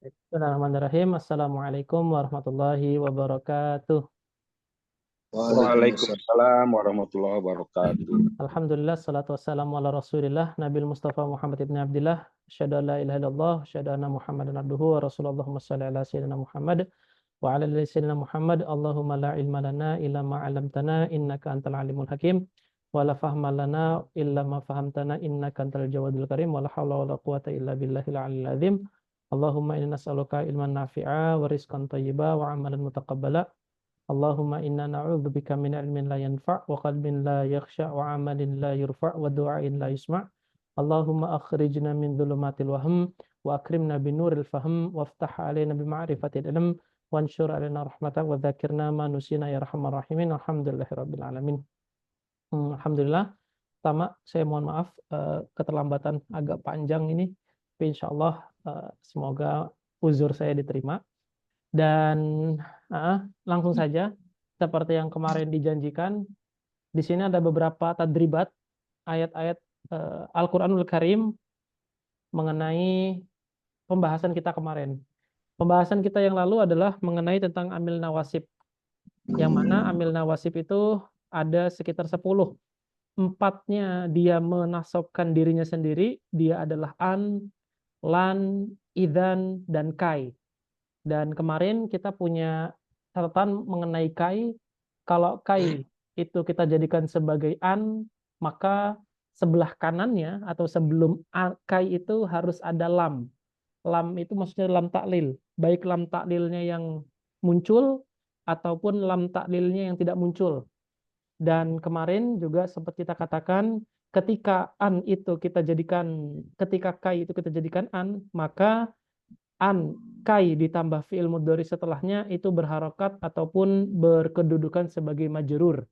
Bismillahirrahmanirrahim. Assalamualaikum warahmatullahi wabarakatuh. Waalaikumsalam. Waalaikumsalam warahmatullahi wabarakatuh. Alhamdulillah, salatu wassalamu ala rasulillah, Nabil Mustafa Muhammad ibn Abdillah. Asyhadu an la ilaha illallah, asyhadu anna Muhammadan abduhu wa rasulullah. Allahumma shalli ala sayyidina Muhammad wa ala ali sayyidina Muhammad. Allahumma la ilma lana illa ma 'allamtana innaka antal alimul hakim. Wa la fahma lana illa ma fahamtana innaka antal jawadul karim. Wa la hawla wa la quwata illa billahil aliyyil azim. Allahumma inna nas'aluka ilman nafi'a wa rizqan thayyiba wa amalan mutaqabbala. Allahumma inna na'udzubika min ilmin la yanfa' wa qalbin la yakhsha' wa amalin la yurfa' wa du'ain la yusma'. Allahumma akhrijna min dhulumatil wahm wa akrimna binuril fahm waftah alaina bima'rifatil ilm wanshur alaina rahmatak wa dzakirna ma nusina ya arhamar rahimin. Alhamdulillahirabbil alamin. Alhamdulillah. Pertama, saya mohon maaf keterlambatan agak panjang ini. Tapi insyaallah semoga uzur saya diterima. Dan langsung saja, seperti yang kemarin dijanjikan, di sini ada beberapa tadribat ayat-ayat Al-Quranul Karim mengenai pembahasan kita kemarin. Pembahasan kita yang lalu adalah mengenai tentang amil nawasib. Yang mana amil nawasib itu ada sekitar 10. 4-nya dia menasabkan dirinya sendiri, dia adalah an, lan, idzan, dan kai. Dan kemarin kita punya catatan mengenai kai. Kalau kai itu kita jadikan sebagai an, maka sebelah kanannya atau sebelum kai itu harus ada lam. Lam itu maksudnya lam taklil. Baik lam taklilnya yang muncul ataupun lam taklilnya yang tidak muncul. Dan kemarin juga sempat kita katakan ketika an itu kita jadikan, ketika kai itu kita jadikan an, maka an, kai ditambah fi'il mudhari setelahnya itu berharokat ataupun berkedudukan sebagai majrur.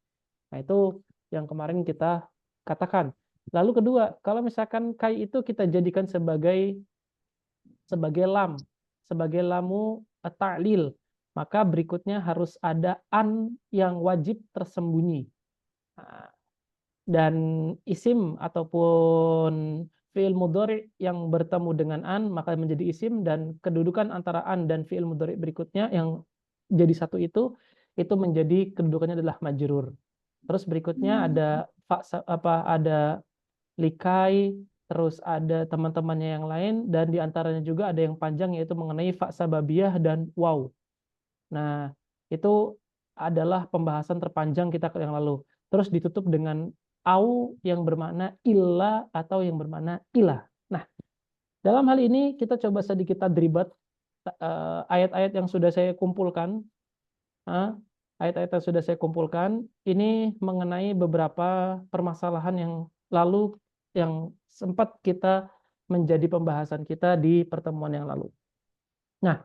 Nah, itu yang kemarin kita katakan. Lalu kedua, kalau misalkan kai itu kita jadikan sebagai lam, sebagai lamu ta'lil, maka berikutnya harus ada an yang wajib tersembunyi. Dan isim ataupun fi'il mudhari yang bertemu dengan an maka menjadi isim, dan kedudukan antara an dan fi'il mudhari berikutnya yang jadi satu itu menjadi kedudukannya adalah majrur. Terus berikutnya ada ada likai, terus ada teman-temannya yang lain, dan diantaranya juga ada yang panjang yaitu mengenai fa sababiyah dan waw. Nah, itu adalah pembahasan terpanjang kita yang lalu. Terus ditutup dengan au yang bermakna illa atau yang bermakna ilah. Nah, dalam hal ini kita coba sedikit tadribat ayat-ayat yang sudah saya kumpulkan. Ayat-ayat yang sudah saya kumpulkan ini mengenai beberapa permasalahan yang lalu yang sempat kita menjadi pembahasan kita di pertemuan yang lalu. Nah,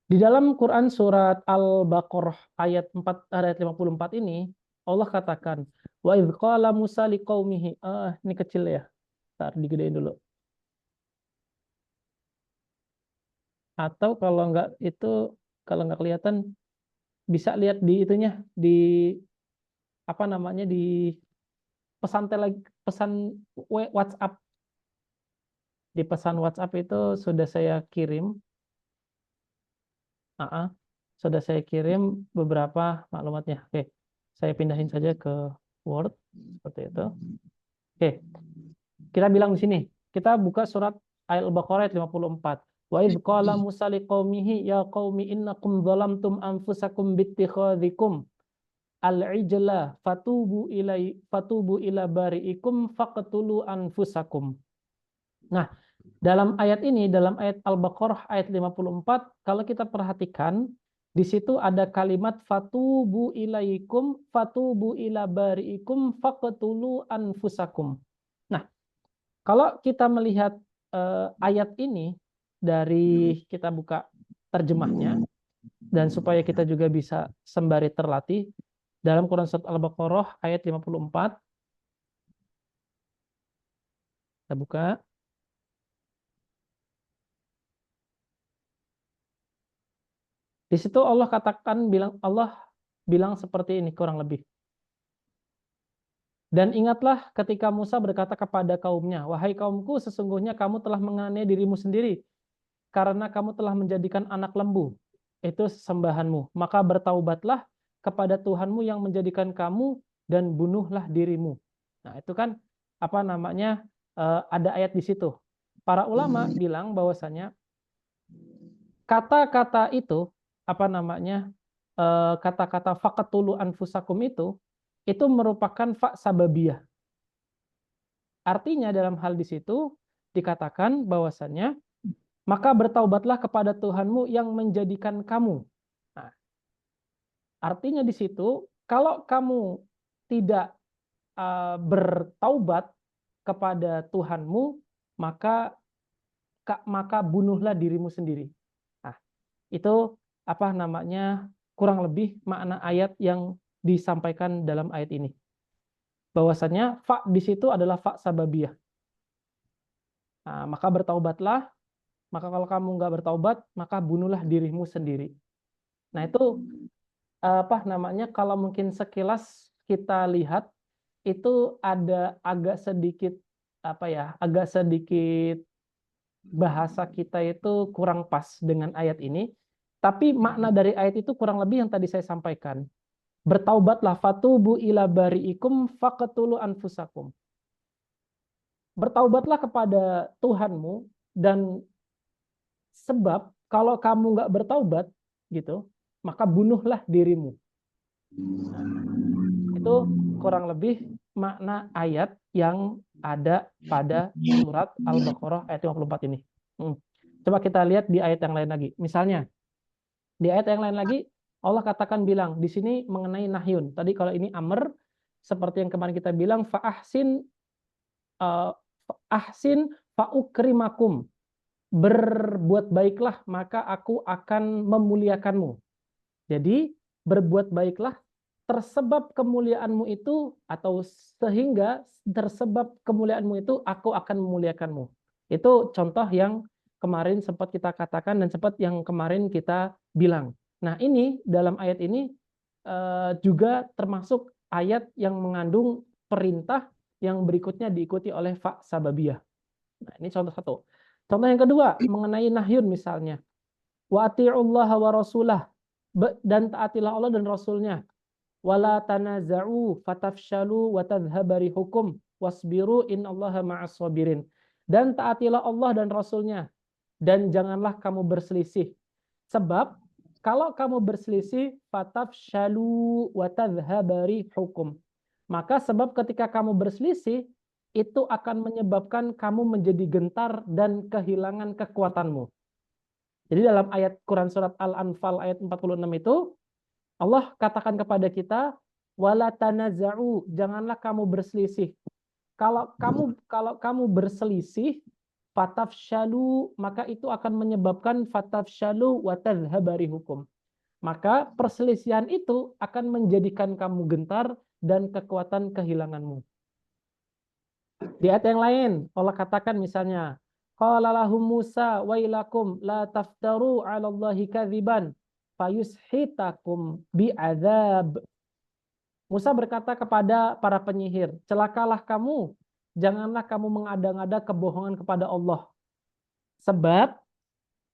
di dalam Quran surat Al-Baqarah ayat 54 ini Allah katakan, wa idz qala Musa liqaumihi. Ini kecil ya. Ntar digedein dulu. Atau kalau enggak itu, kalau enggak kelihatan bisa lihat di itunya, di apa namanya, di pesan WhatsApp. Di pesan WhatsApp itu sudah saya kirim. Sudah saya kirim beberapa maklumatnya. Oke. Saya pindahin saja ke Word seperti itu. Oke. Kita bilang di sini. Kita buka surat Al-Baqarah ayat 54. Wa idz qala Musa liqaumihi ya qaumi innakum zalamtum anfusakum bittikhadhikum al-ijla fatubu ila bari'ikum faqtulu anfusakum. Nah, dalam ayat ini, dalam ayat Al-Baqarah ayat 54, kalau kita perhatikan di situ ada kalimat fatubu ilaikum fatubu ila bari'ikum faqtulu anfusakum. Nah, kalau kita melihat ayat ini dari, kita buka terjemahnya dan supaya kita juga bisa sembari terlatih, dalam Quran surat Al-Baqarah ayat 54 kita buka. Di situ Allah bilang seperti ini kurang lebih. Dan ingatlah ketika Musa berkata kepada kaumnya, wahai kaumku, sesungguhnya kamu telah menganiaya dirimu sendiri. karena kamu telah menjadikan anak lembu itu sembahanmu, maka bertaubatlah kepada Tuhanmu yang menjadikan kamu dan bunuhlah dirimu. Nah, itu kan apa namanya? Ada ayat di situ. Para ulama bilang bahwasanya kata-kata itu apa namanya? Kata-kata faqatulu anfusakum itu merupakan fa sababiyah. Artinya dalam hal di situ dikatakan bahwasannya maka bertaubatlah kepada Tuhanmu yang menjadikan kamu. Nah, artinya di situ kalau kamu tidak bertaubat kepada Tuhanmu, maka bunuhlah dirimu sendiri. Nah, itu apa namanya? Kurang lebih makna ayat yang disampaikan dalam ayat ini. Bahwasannya fa di situ adalah fa sababiyah. Nah, maka bertaubatlah, maka kalau kamu nggak bertaubat, maka bunuhlah dirimu sendiri. Nah, itu apa namanya? Kalau mungkin sekilas kita lihat itu ada agak sedikit apa ya? Agak sedikit bahasa kita itu kurang pas dengan ayat ini. Tapi makna dari ayat itu kurang lebih yang tadi saya sampaikan. Bertaubatlah fatubu ila bari'ikum faqtulu anfusakum. Bertaubatlah kepada Tuhanmu dan sebab kalau kamu nggak bertaubat gitu, maka bunuhlah dirimu. Nah, itu kurang lebih makna ayat yang ada pada surat Al-Baqarah ayat 54 ini. Coba kita lihat di ayat yang lain lagi. Misalnya, di ayat yang lain lagi, Allah katakan bilang, di sini mengenai nahyun. Tadi kalau ini amr, seperti yang kemarin kita bilang, ahsin fa'ukrimakum. Berbuat baiklah, maka aku akan memuliakanmu. Jadi, berbuat baiklah, tersebab kemuliaanmu itu, atau sehingga tersebab kemuliaanmu itu, aku akan memuliakanmu. Itu contoh yang kemarin sempat kita katakan dan sempat yang kemarin kita bilang. Nah, ini dalam ayat ini juga termasuk ayat yang mengandung perintah yang berikutnya diikuti oleh fa sababiyah. Nah, ini contoh satu. Contoh yang kedua mengenai nahyun misalnya. Wa ati'ullaha wa rasulah, dan taatilah Allah dan Rasulnya. Wala tanaza'u fatafshalu wa tadhhaba rihukum wasbiru innallaha ma'as sabirin. Dan taatilah Allah dan Rasulnya, dan janganlah kamu berselisih. Sebab kalau kamu berselisih fatafshalu wa tadhhaba rihukum. Maka sebab ketika kamu berselisih itu akan menyebabkan kamu menjadi gentar dan kehilangan kekuatanmu. Jadi dalam ayat Quran surat Al-Anfal ayat 46 itu Allah katakan kepada kita, wala tanaza'u, janganlah kamu berselisih. Kalau kamu berselisih, fatafshalu, maka itu akan menyebabkan fatafshalu wa tadhhaba rihukum. Maka perselisihan itu akan menjadikan kamu gentar dan kekuatan kehilanganmu. Di ayat yang lain, Allah katakan misalnya, qala lahum Musa wailakum la taftaru 'ala Allahi kadziban fayushitakum bi'adzab. Musa berkata kepada para penyihir, celakalah kamu, janganlah kamu mengada-ngada kebohongan kepada Allah. Sebab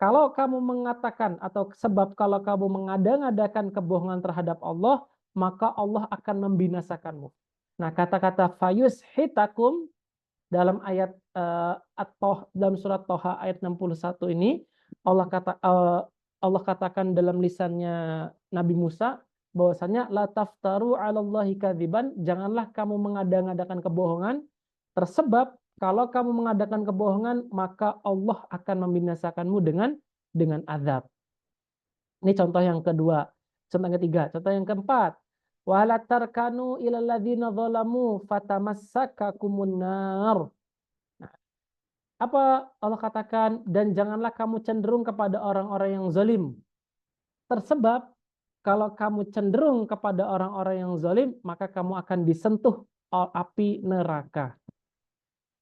kalau kamu mengatakan atau sebab kalau kamu mengada-ngadakan kebohongan terhadap Allah, maka Allah akan membinasakanmu. Nah, kata-kata fayushitakum dalam ayat dalam surat Toha ayat 61 ini Allah katakan dalam lisannya Nabi Musa bahwasanya la taftaru 'alallahi kadziban, janganlah kamu mengada-ngadakan kebohongan, tersebab kalau kamu mengadakan kebohongan maka Allah akan membinasakanmu dengan azab. Ini contoh yang kedua. Contoh yang ketiga, contoh yang keempat. Wala tarkanu ilal ladzina zalamu fatamassakakumun nar. Nah, apa Allah katakan, dan janganlah kamu cenderung kepada orang-orang yang zalim. Tersebab kalau kamu cenderung kepada orang-orang yang zalim, maka kamu akan disentuh api neraka.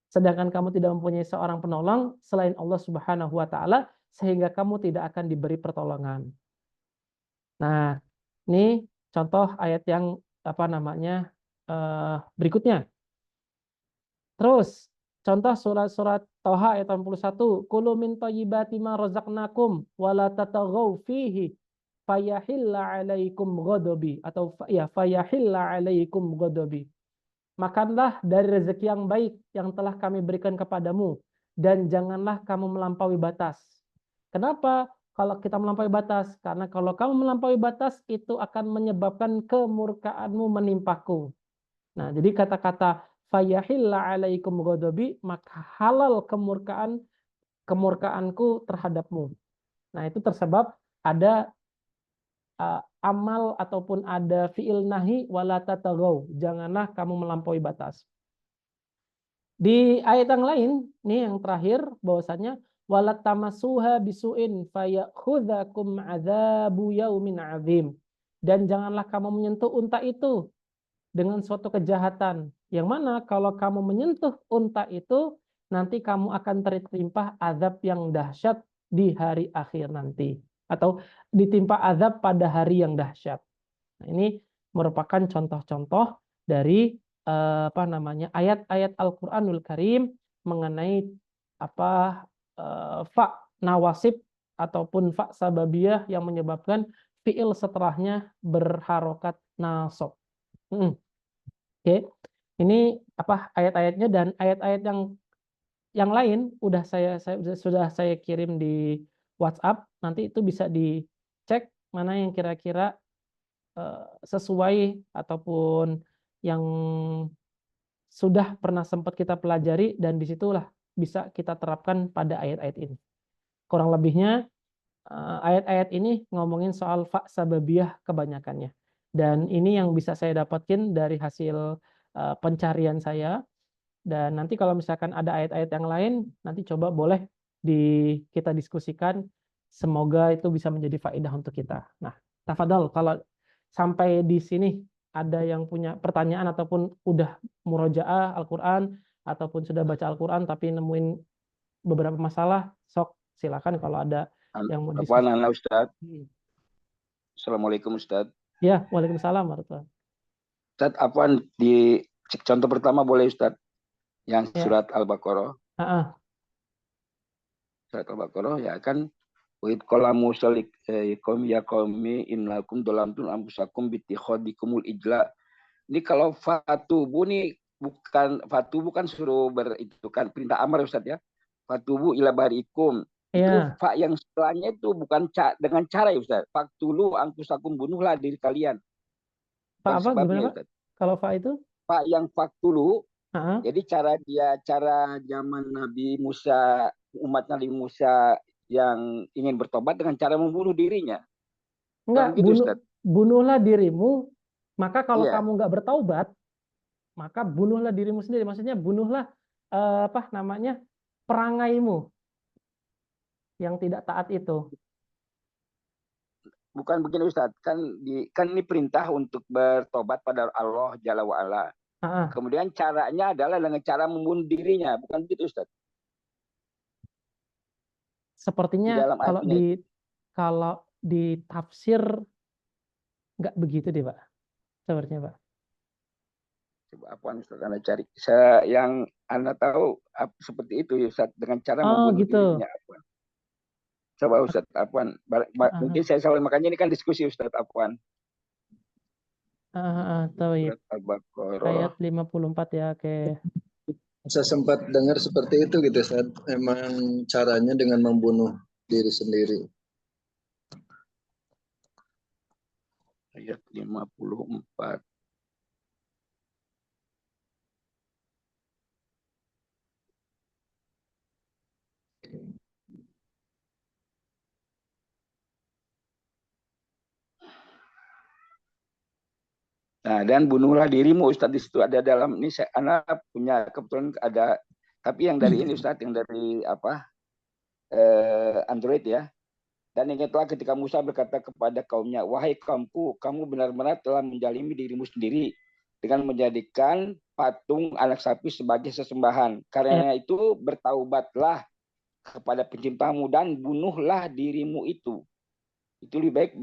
Sedangkan kamu tidak mempunyai seorang penolong selain Allah Subhanahu wa taala, sehingga kamu tidak akan diberi pertolongan. Nah, ini contoh ayat yang apa namanya berikutnya. Terus contoh surat-surat Toha ayat 81. Kulu min thayyibati ma razaqnakum wa la tataghaw fihi fayahilla alaikum ghadabi, atau ya fayahilla alaikum ghadabi. Makanlah dari rezeki yang baik yang telah kami berikan kepadamu dan janganlah kamu melampaui batas. Kenapa? Kalau kita melampaui batas, karena kalau kamu melampaui batas itu akan menyebabkan kemurkaanmu menimpaku. Nah, jadi kata-kata fayahilla alaikum ghadabi, maka halal kemurkaanku terhadapmu. Nah, itu tersebab ada amal ataupun ada fi'il nahi wala tataghaw, janganlah kamu melampaui batas. Di ayat yang lain, nih yang terakhir, bahwasanya walat tamasuha bisuin fayakhudzakum adzabu yaumin azim. Dan janganlah kamu menyentuh unta itu dengan suatu kejahatan. Yang mana kalau kamu menyentuh unta itu, nanti kamu akan tertimpa azab yang dahsyat di hari akhir nanti. Atau ditimpa azab pada hari yang dahsyat. Nah, ini merupakan contoh-contoh dari ayat-ayat Al-Qur'anul Karim mengenai fa nawasib ataupun fa sababiyah yang menyebabkan fiil setelahnya berharokat nasab. Oke. Ini ayat-ayatnya, dan ayat-ayat yang lain sudah saya kirim di WhatsApp. Nanti itu bisa dicek mana yang kira-kira sesuai ataupun yang sudah pernah sempat kita pelajari, dan disitulah bisa kita terapkan pada ayat-ayat ini. Kurang lebihnya ayat-ayat ini ngomongin soal fa sababiyah kebanyakannya, dan ini yang bisa saya dapatkan dari hasil pencarian saya. Dan nanti kalau misalkan ada ayat-ayat yang lain, nanti coba boleh kita diskusikan. Semoga itu bisa menjadi faedah untuk kita. Nah, tafadhol, kalau sampai di sini ada yang punya pertanyaan ataupun udah murojaah Al-Quran ataupun sudah baca Al-Quran tapi nemuin beberapa masalah, sok silakan kalau ada yang mau diskusi. Apaan Ustaz? Assalamualaikum Ustaz. Ya, waalaikumsalam warahmatullahi. Ustaz, apaan di contoh pertama boleh Ustaz? Yang Ya. surat Al-Baqarah. Surat Al-Baqarah ya kan, wa id qala Musa liqaumi ya qaumi innakum dalamtum anfusakum bittikhadikumul ijla. Ini kalau fatubu nih fatubu kan suruh itu kan perintah amar Ustaz ya. Fatubu ila barikum. Itu fa yang setelahnya itu bukan dengan cara ya Ustaz. Faktulu anfusakum, bunuhlah diri kalian. Fa apa gimana Pak? Kalau fa itu? Fa yang faktulu. Jadi cara zaman Nabi Musa, umat Nabi Musa yang ingin bertobat dengan cara membunuh dirinya. Enggak, bunuhlah dirimu, maka kalau kamu nggak bertaubat, maka bunuhlah dirimu sendiri. Maksudnya bunuhlah perangaimu yang tidak taat itu. Bukan begini Ustaz, kan ini perintah untuk bertobat pada Allah Jalla wa'ala. Kemudian caranya adalah dengan cara membunuh dirinya, bukan begitu Ustaz? Sepertinya kalau di tafsir nggak begitu deh Pak. Sepertinya Pak. Coba apa Ustaz Anda cari? Yang Anda tahu seperti itu Ustaz, dengan cara membunuh dirinya. Apaan? Coba Ustaz, apaan? Mungkin saya salah, makanya ini kan diskusi Ustaz, apaan? Ayat 54 ya, oke. Saya sempat dengar seperti itu gitu, Ustaz. Memang caranya dengan membunuh diri sendiri. Ayat 54. Nah, dan bunuhlah dirimu Ustaz, di situ ada dalam ini anak punya kebetulan ada, tapi yang dari ini Ustaz, yang dari Android ya. Dan ingatlah ketika Musa berkata kepada kaumnya, wahai kaumku, kamu benar-benar telah menjalimi dirimu sendiri dengan menjadikan patung anak sapi sebagai sesembahan. Karena itu bertaubatlah kepada penciptamu dan bunuhlah dirimu itu. Itu lebih baik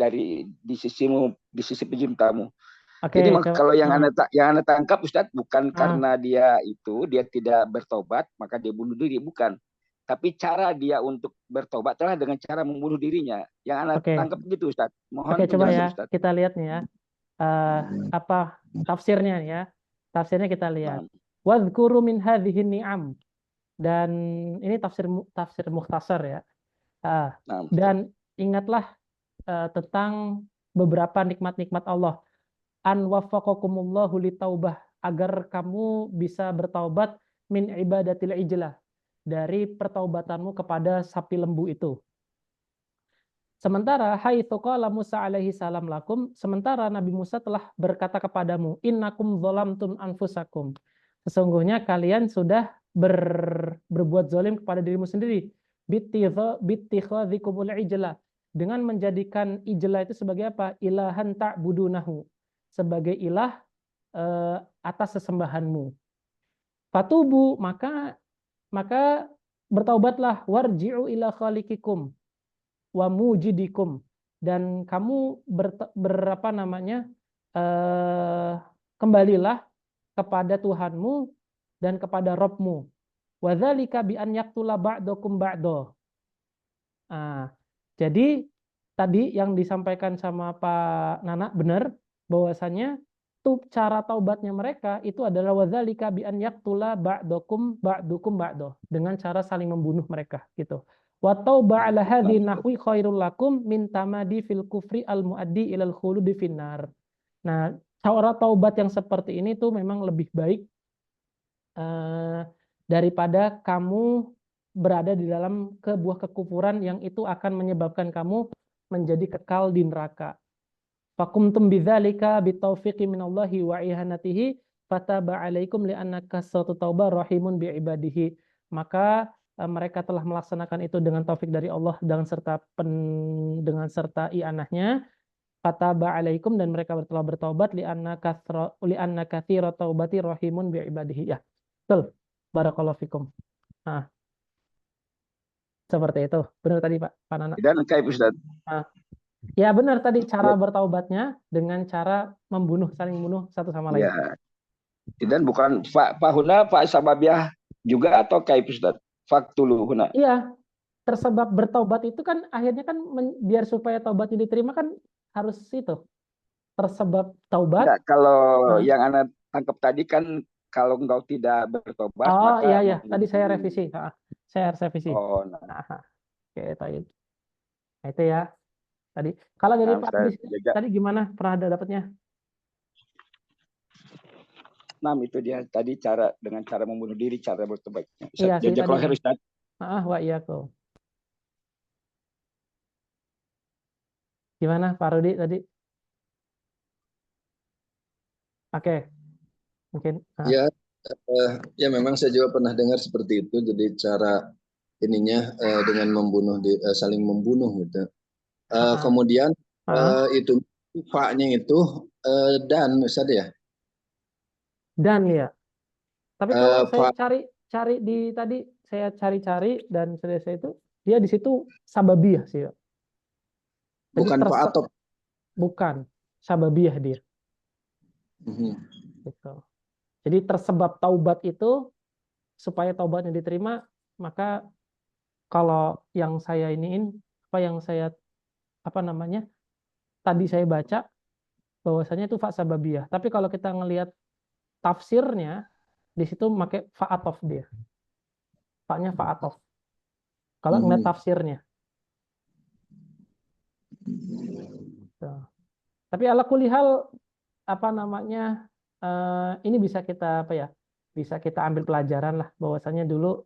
di sisi penciptamu. Jadi kalau yang anda tangkap Ustadz, bukan karena dia tidak bertobat maka dia bunuh diri, bukan. tapi cara dia untuk bertobat adalah dengan cara membunuh dirinya. Yang anak Oke. tangkap gitu, Ustaz. Mohon Oke, coba penjelasan, ya Ustaz. kita lihat nih ya. Apa tafsirnya ya? Tafsirnya kita lihat. Nah, Wadhkuru min hadhihi ni'am. Dan ini tafsir mukhtasar ya. nah, Dan ingatlah tentang beberapa nikmat-nikmat Allah. An waffaqakumullahu litaubah, agar kamu bisa bertaubat min ibadatil ijlah, dari pertaubatanmu kepada sapi lembu itu. Sementara haitsu qala Musa alaihi salam lakum, sementara Nabi Musa telah berkata kepadamu, innakum dzalamtum anfusakum. Sesungguhnya kalian sudah berbuat zalim kepada dirimu sendiri. Bittikhadhikumul ijla, dengan menjadikan ijla itu sebagai apa? Ilahan ta'budunahu, sebagai ilah atas sesembahanmu. Fatubu, maka bertaubatlah, warji'u ila khaliqikum wa mujidikum, dan kamu kembalilah kepada Tuhanmu dan kepada Rabbmu. Wadzalika bi an yaqtula ba'dakum ba'da. Jadi tadi yang disampaikan sama Pak Nana benar, bahwasanya cara taubatnya mereka itu adalah wadzalika bi an yaqtula ba'dakum ba'da, dengan cara saling membunuh mereka gitu. Wa tauba ala hadhi nahwi khairul lakum min tamadi fil kufri al muaddi ilal khuludi finnar. Nah, cara taubat yang seperti ini tuh memang lebih baik daripada kamu berada di dalam sebuah kekufuran yang itu akan menyebabkan kamu menjadi kekal di neraka. Fakumtum bidzalika bitaufiqi minallahi wa ihanatihi fataba alaikum li'annaka satu taubah rahimun bi'ibadihi. Maka mereka telah melaksanakan itu dengan taufik dari Allah dengan serta i'anahnya. Fataba alaikum, dan mereka telah bertaubat li'anna katsira taubati rahimun bi'ibadihi. Ya, betul. Barakallahu fikum. Nah, seperti itu. Benar tadi Pak Nana. dan kayak Ustaz. Ya benar tadi, cara bertaubatnya dengan cara saling membunuh satu sama lain. Ya. Dan bukan Pak Huna, Pak Sababiah juga atau kayak Ustaz? Faktulu Huna. Iya, tersebab bertaubat itu kan akhirnya kan biar supaya taubatnya diterima kan harus itu. Tersebab taubat. Enggak, kalau yang anak tangkap tadi kan kalau engkau tidak bertobat maka iya. Tadi saya revisi. Saya harus revisi. Oh, Oke, nah, itu ya. Tadi kalau dari Pak tadi gimana? Pernah ada dapatnya? Itu dia tadi dengan cara membunuh diri, cara bertobatnya. Iya sih tadi. Ustaz. Wa iyyakum. Gimana Pak Rudi tadi? Oke. Mungkin ya memang saya juga pernah dengar seperti itu. Jadi cara ininya dengan saling membunuh gitu. Kemudian itu fa-nya itu dan Ustaz ya. Dan ya. Tapi kalau saya cari di tadi saya cari dan selesai itu dia di situ sababiyah sih. Bukan fa'atop. Bukan sababiyah dia. Gitu. Jadi tersebab taubat itu supaya taubatnya diterima, maka kalau yang saya tadi saya baca bahwasanya itu fa sababiyah. Tapi kalau kita ngelihat tafsirnya di situ pakai fa'atof dia. Fa-nya fa'atof. Kalau ngelihat tafsirnya. Tapi ala kulli hal ini bisa kita bisa kita ambil pelajaran lah bahwasanya dulu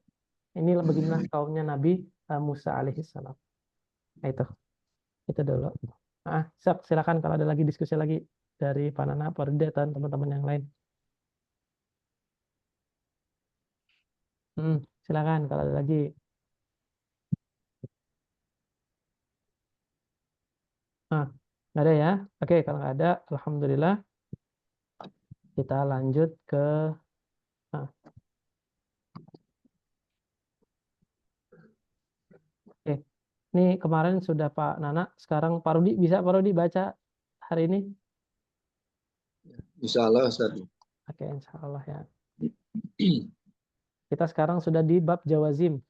ini beginilah kaumnya Nabi Musa alaihissalam. Nah, itu dulu. Silakan kalau ada lagi diskusi lagi dari Pak Nana, Pak Rudi, dan teman-teman yang lain. Silakan kalau ada lagi. Nggak ada ya? Oke, kalau nggak ada, alhamdulillah. Kita lanjut ke ini kemarin sudah Pak Nana, sekarang Pak Rudi, bisa Pak Rudi baca hari ini? Insya Allah Ustaz. Oke, insya Allah ya. Kita sekarang sudah di bab jawazim.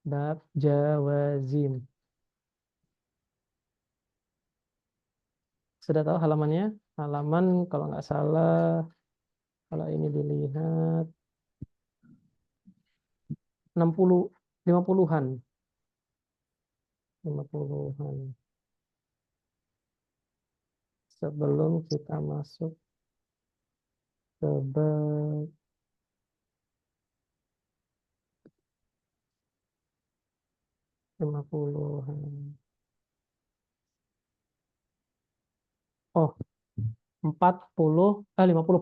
Bab jawazim. Sudah tahu halamannya? Halaman kalau nggak salah, kalau ini dilihat 60, 50-an. 50-an. Sebelum kita masuk ke bab 50-an. Oh, 50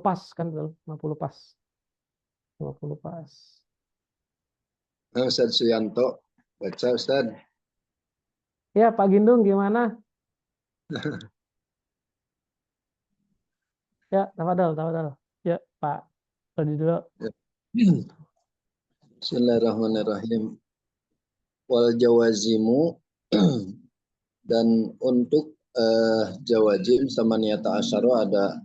pas kan, betul? 50 pas. 50 pas. Ustaz Suyanto, baca Ustaz. Ya, Pak Gindung gimana? Ya, tafadhol. Ya, Pak. Tadi dulu. Bismillahirrahmanirrahim. Wal jawazimu dan untuk jawazim samaniyata asyara ada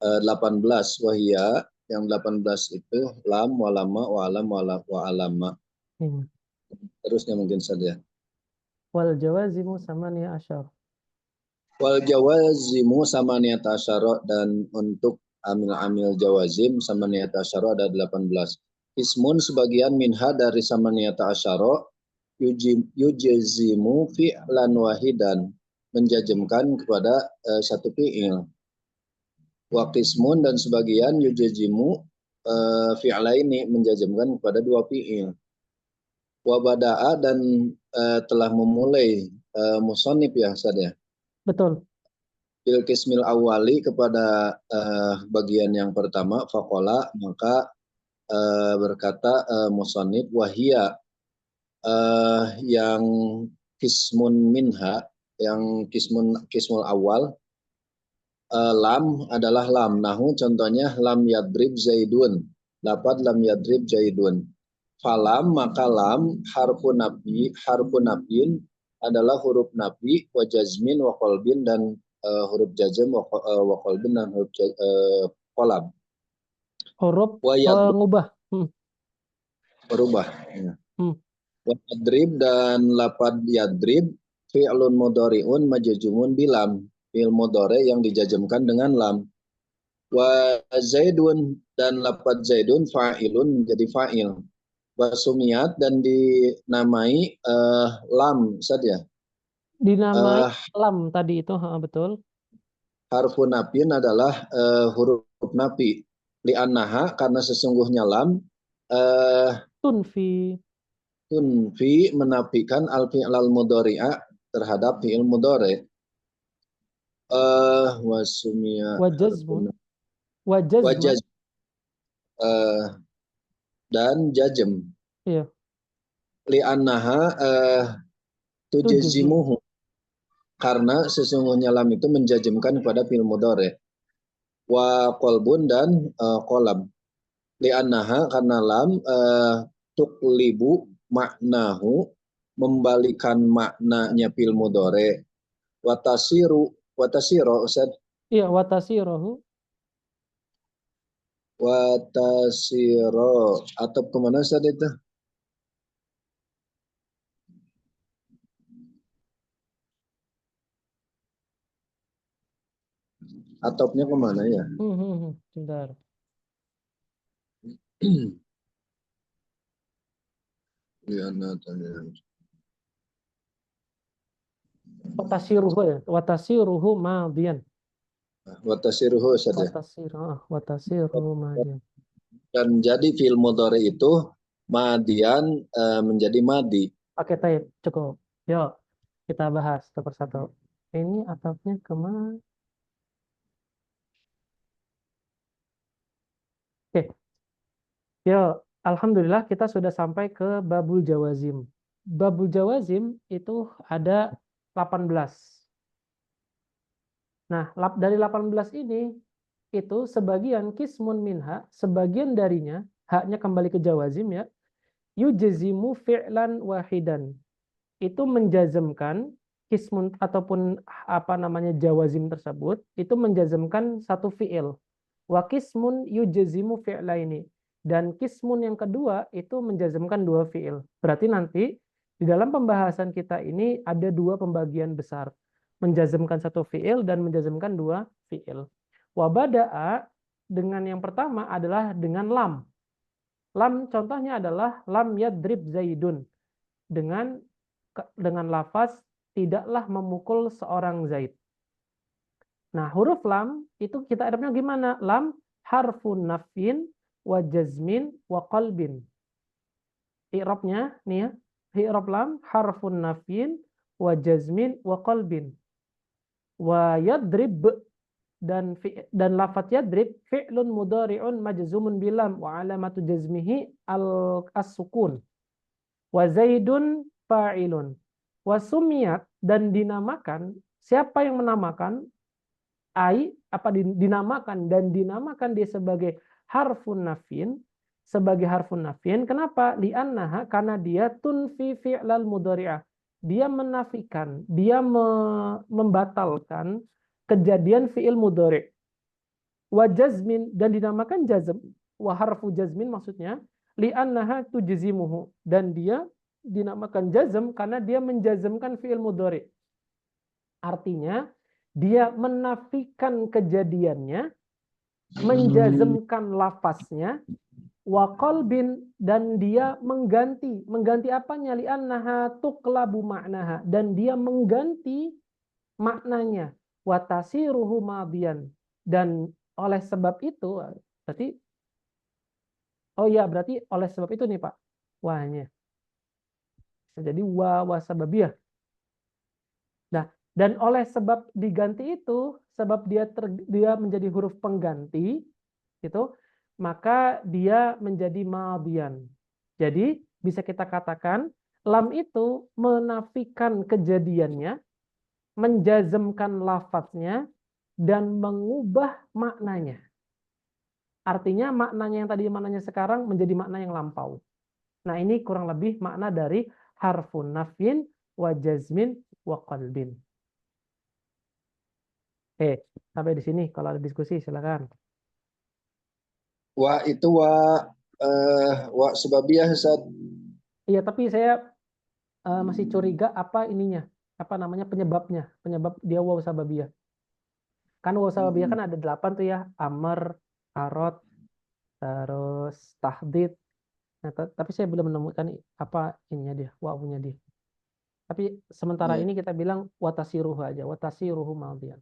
18 wahia, yang 18 itu lam, walama, wa'alam, wa'alama. Terusnya mungkin saja. Wal jawazimu samania asyar. Wal jawazimu samaniyata asyara dan untuk amil-amil jawazim samaniyata asyara ada 18. Ismun sebagian minha dari samaniyata asyara yujazimu fi'lan wahidan, menjazmkan kepada satu fi'il. Wa qismun dan sebagian yujazimu fi'laini, menjazmkan kepada dua fi'il. Wa bada'a dan telah memulai musannif ya Ustaz ya. Betul. Bil qismil awali kepada bagian yang pertama, faqala maka berkata musannif wahia, yang kismun minha, yang kismul awal, lam adalah lam. Nahu contohnya lam yadrib zaidun, dapat lam yadrib zaidun. Falam maka lam harfu nabin adalah huruf nabi, wa jazmin wa qalbin dan huruf jazm wa qalbin dan huruf qalab. Huruf Wa pengubah. berubah. Ya. Wa yadrib dan lapad yadrib fi'lun mudhari'un majzumun bilam, fi'il mudhari yang dijazmkan dengan lam. Wa zaidun dan lapad zaidun fa'ilun menjadi fa'il. Wa sumiyat dan dinamai lam saja. Dinamai lam tadi itu, betul. Harfu nafin adalah huruf nafi. Li'annaha karena sesungguhnya lam tunfi menafikan al-fi'lal mudhari'a terhadap fi'il mudhari. Wajaz dan jazm. Iya. Li'annaha tujazimuhu karena sesungguhnya lam itu menjazmkan kepada fi'il mudhari. Wa qalbun dan qalab. Li'annaha karena lam tuqlibu maknahu membalikan maknanya fi'il mudhari. Watasiru Ustaz. Iya, watasirohu. Watasiro atau kemana Ustaz itu? Atopnya kemana ya? Sebentar. Watasiruhu ya. Watasiruhu madian. Watasiruhu saja. Watasiruhu madian. Dan jadi fi'il mudhari itu madian menjadi madi. Oke, taib. Cukup. Yuk, kita bahas satu persatu. Ini atapnya kemana? Oke. Yuk, alhamdulillah kita sudah sampai ke babul jawazim. Babul jawazim itu ada 18. Nah, dari 18 ini itu sebagian kismun minha, sebagian darinya haknya kembali ke jawazim ya. Yujazimu fi'lan wahidan. Itu menjazmkan kismun ataupun apa namanya jawazim tersebut itu menjazmkan satu fi'il. Wa kismun yujazimu fi'laini. Dan kismun yang kedua itu menjazmkan dua fiil. Berarti nanti di dalam pembahasan kita ini ada dua pembagian besar. Menjazmkan satu fiil dan menjazmkan dua fiil. Wabada'a dengan yang pertama adalah dengan lam. Lam contohnya adalah lam yadrib Zaidun. Dengan lafaz tidaklah memukul seorang Zaid. Nah, huruf lam itu kita i'rabnya gimana? Lam harfun nafin wa jazmin wa qalbin. I'rabnya nih ya. I'rab lam harfun nafin wa jazmin wa qalbin. Wa yadrib dan lafaz yadrib fi'lun mudhari'un majzumun bilam wa alamatu jazmihi as-sukun. Wa zaidun fa'ilun. Wa sumiyat dan dinamakan, siapa yang menamakan? Dinamakan dan dinamakan dia sebagai harfun nafin, kenapa? Li'annaha, karena dia tunfi fi'lal mudhari'ah, dia menafikan, dia membatalkan kejadian fi'il mudhari'. Wa jazmin, dan dinamakan jazm, wa harfu jazmin maksudnya li'annaha tujzimuhu, dan dia dinamakan jazm karena dia menjazmkan fi'il mudhari'. Artinya dia menafikan kejadiannya, menjazmkan lafaznya, wa qalbin, dan dia mengganti apanya? Li'annaha tuqlabu ma'naha, dan dia mengganti maknanya, wa tasiruhu madiyan, dan oleh sebab itu berarti oleh sebab itu nih Pak, wahnya jadi wa sababiyah. Nah, dan oleh sebab diganti itu, sebab dia menjadi huruf pengganti, gitu, maka dia menjadi madian. Jadi bisa kita katakan lam itu menafikan kejadiannya, menjazmkan lafaznya, dan mengubah maknanya. Artinya maknanya yang tadi maknanya sekarang menjadi makna yang lampau. Nah, ini kurang lebih makna dari harfun nafin wa jazmin wa qalbin. Sampai di sini. Kalau ada diskusi silakan. Wa itu wa sebabiyah Ustaz. Iya, tapi saya masih curiga apa ininya, apa namanya penyebab dia waw sababiyah. Kan waw sababiyah kan ada 8 tuh ya, amr, arad, terus tahdid. Nah, tapi saya belum menemukan apa ininya dia, wawunya dia. Tapi sementara ini kita bilang watasiruhu aja, watasiruhu madian.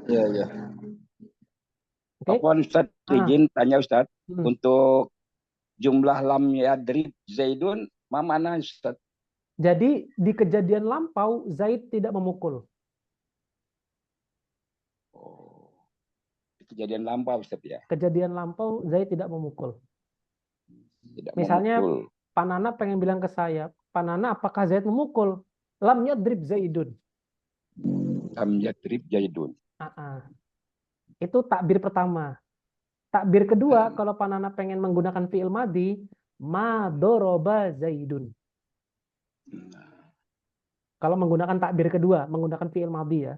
Iya. Oke. Apaan Ustaz, izin tanya Ustaz, untuk jumlah lam yadrib Zaidun, mana Ustaz? Jadi di kejadian lampau Zaid tidak memukul. Oh, di kejadian lampau Ustaz ya. Kejadian lampau Zaid tidak memukul. Misalnya memukul. Pak Nana pengen bilang ke saya, Pak Nana apakah Zaid memukul? Lam yadrib Zaidun. Lam yadrib Zaidun. Itu takbir pertama. Takbir kedua, kalau Pak Nana pengen menggunakan fi'il madi, ma doroba Zaidun. Kalau menggunakan takbir kedua, menggunakan fi'il madi ya.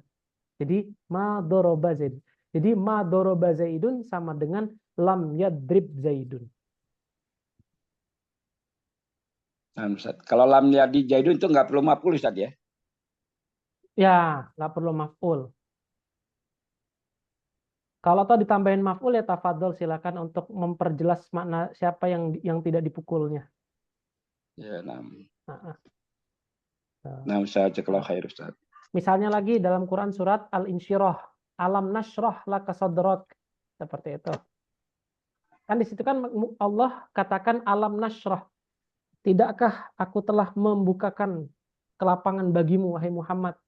Jadi ma doroba Zaidun. Jadi ma doroba Zaidun sama dengan lam yadrib Zaidun. Nah, Ustaz, kalau lam yadrib Zaidun itu nggak perlu maf'ul Ustaz ya? Ya, nggak perlu maf'ul. Kalau tahu ditambahin maf'ul ya tafadhol, silakan untuk memperjelas makna siapa yang tidak dipukulnya. Ya, Ustaz, kalau khair Ustaz. Misalnya lagi dalam Quran surat Al-Insyirah, alam nashrah laka sadrak, seperti itu. Kan di situ kan Allah katakan alam nashrah. Tidakkah aku telah membukakan kelapangan bagimu wahai Muhammad?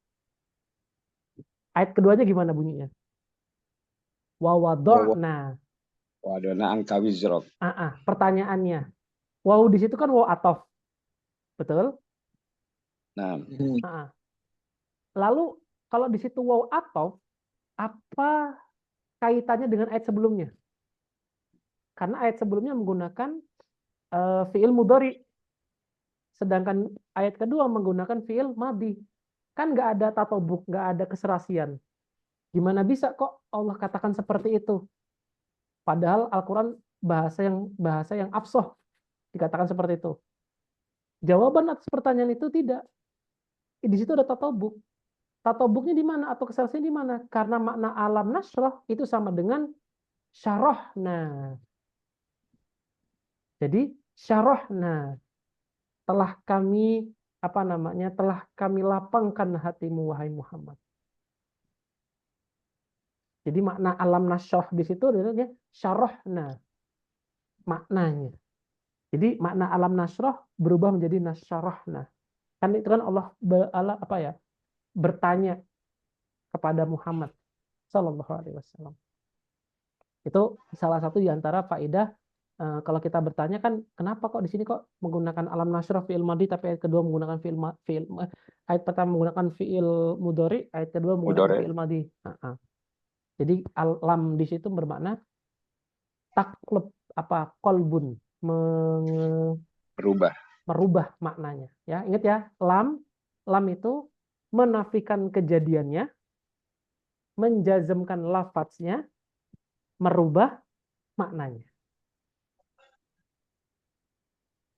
Ayat keduanya gimana bunyinya? Wa wada'na. Wada'na angka wizrak. Pertanyaannya. Waw di situ kan waw atof. Betul? Nah. Lalu kalau di situ waw atof, apa kaitannya dengan ayat sebelumnya? Karena ayat sebelumnya menggunakan fi'il mudhari. Sedangkan ayat kedua menggunakan fi'il madi. Kan nggak ada tatobuk, nggak ada keserasian. Gimana bisa kok Allah katakan seperti itu? Padahal Al-Quran bahasa yang afsah dikatakan seperti itu. Jawaban atas pertanyaan itu tidak. Di situ ada tatobuk. Tatobuknya di mana atau keselesaiannya di mana? Karena makna alam nasrah itu sama dengan syarahna. Jadi syarahna, telah kami telah kami lapangkan hatimu wahai Muhammad. Jadi makna alam nasrah di situ adalah syarahna maknanya. Jadi makna alam nasrah berubah menjadi nasyarahna. Kan itu kan Allah bertanya kepada Muhammad Sallallahu Alaihi Wasallam. Itu salah satu di antara faedah kalau kita bertanya kan kenapa kok di sini kok menggunakan alam nasrah fi'il madhi tapi ayat kedua menggunakan ayat pertama menggunakan fi'il mudhari, ayat kedua menggunakan fi'il madhi. Jadi alam di situ bermakna taklub kolbun merubah maknanya. Ya, ingat ya, lam itu menafikan kejadiannya, menjazmkan lafadznya, merubah maknanya.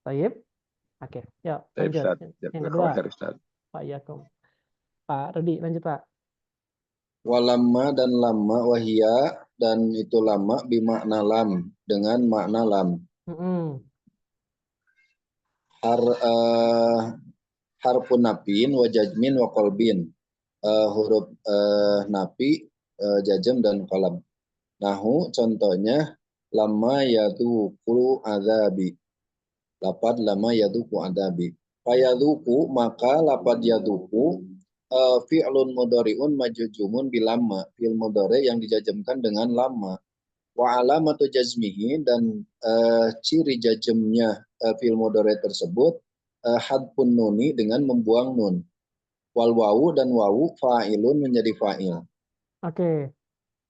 Baik. Oke, ya lanjut. Yang kedua. Pak Yakum. Pak Rudi, lanjut Pak. Walamma dan lama wahia dan itu lama bimakna lam dengan makna lam. Harfun nafin wa jazmin wa qalbin. Huruf nafi, jazm dan qalam. Nahu contohnya lama yaduku azabi. Lapad lama yaduku adabi. Fayaduku maka lapad yaduku fi'lun mudhari'un majzumun bilamma. Fi'il mudhari yang dijazmkan dengan lama. Wa alamatu jazmihi dan ciri jazmnya fi'il mudhari tersebut hadfun nuni dengan membuang nun. Wal wawu dan wawu fa'ilun menjadi fa'il. Oke.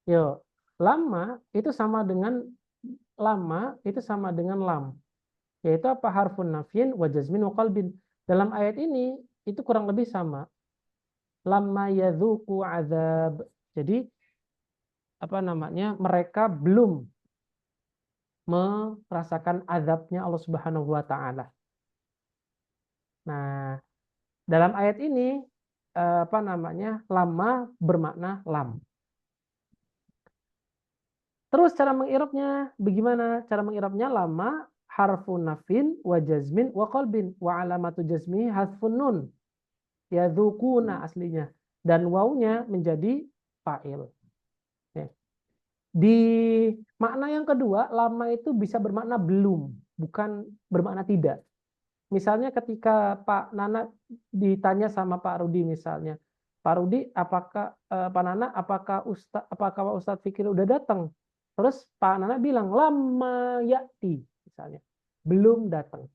Yuk. Lama itu sama dengan lam. Yaitu apa? Harfun nafyin wa jazmin wa qalbin. Dalam ayat ini itu kurang lebih sama. Lamma yadzuqu azab. Jadi mereka belum merasakan azabnya Allah Subhanahu wa taala. Nah, dalam ayat ini lama bermakna lam. Terus cara mengirabnya bagaimana? Cara mengirabnya lama harfun nafin wa jazmin wa qalbin wa alamatu jazmi hasfun nun. Yadzuquna aslinya dan wawunya menjadi fa'il. Di makna yang kedua, lama itu bisa bermakna belum, bukan bermakna tidak. Misalnya ketika Pak Nana ditanya sama Pak Rudi misalnya, Pak Rudi, apakah Pak Nana, apakah Ustadz Fikri udah datang? Terus Pak Nana bilang lama ya'ti misalnya, belum datang.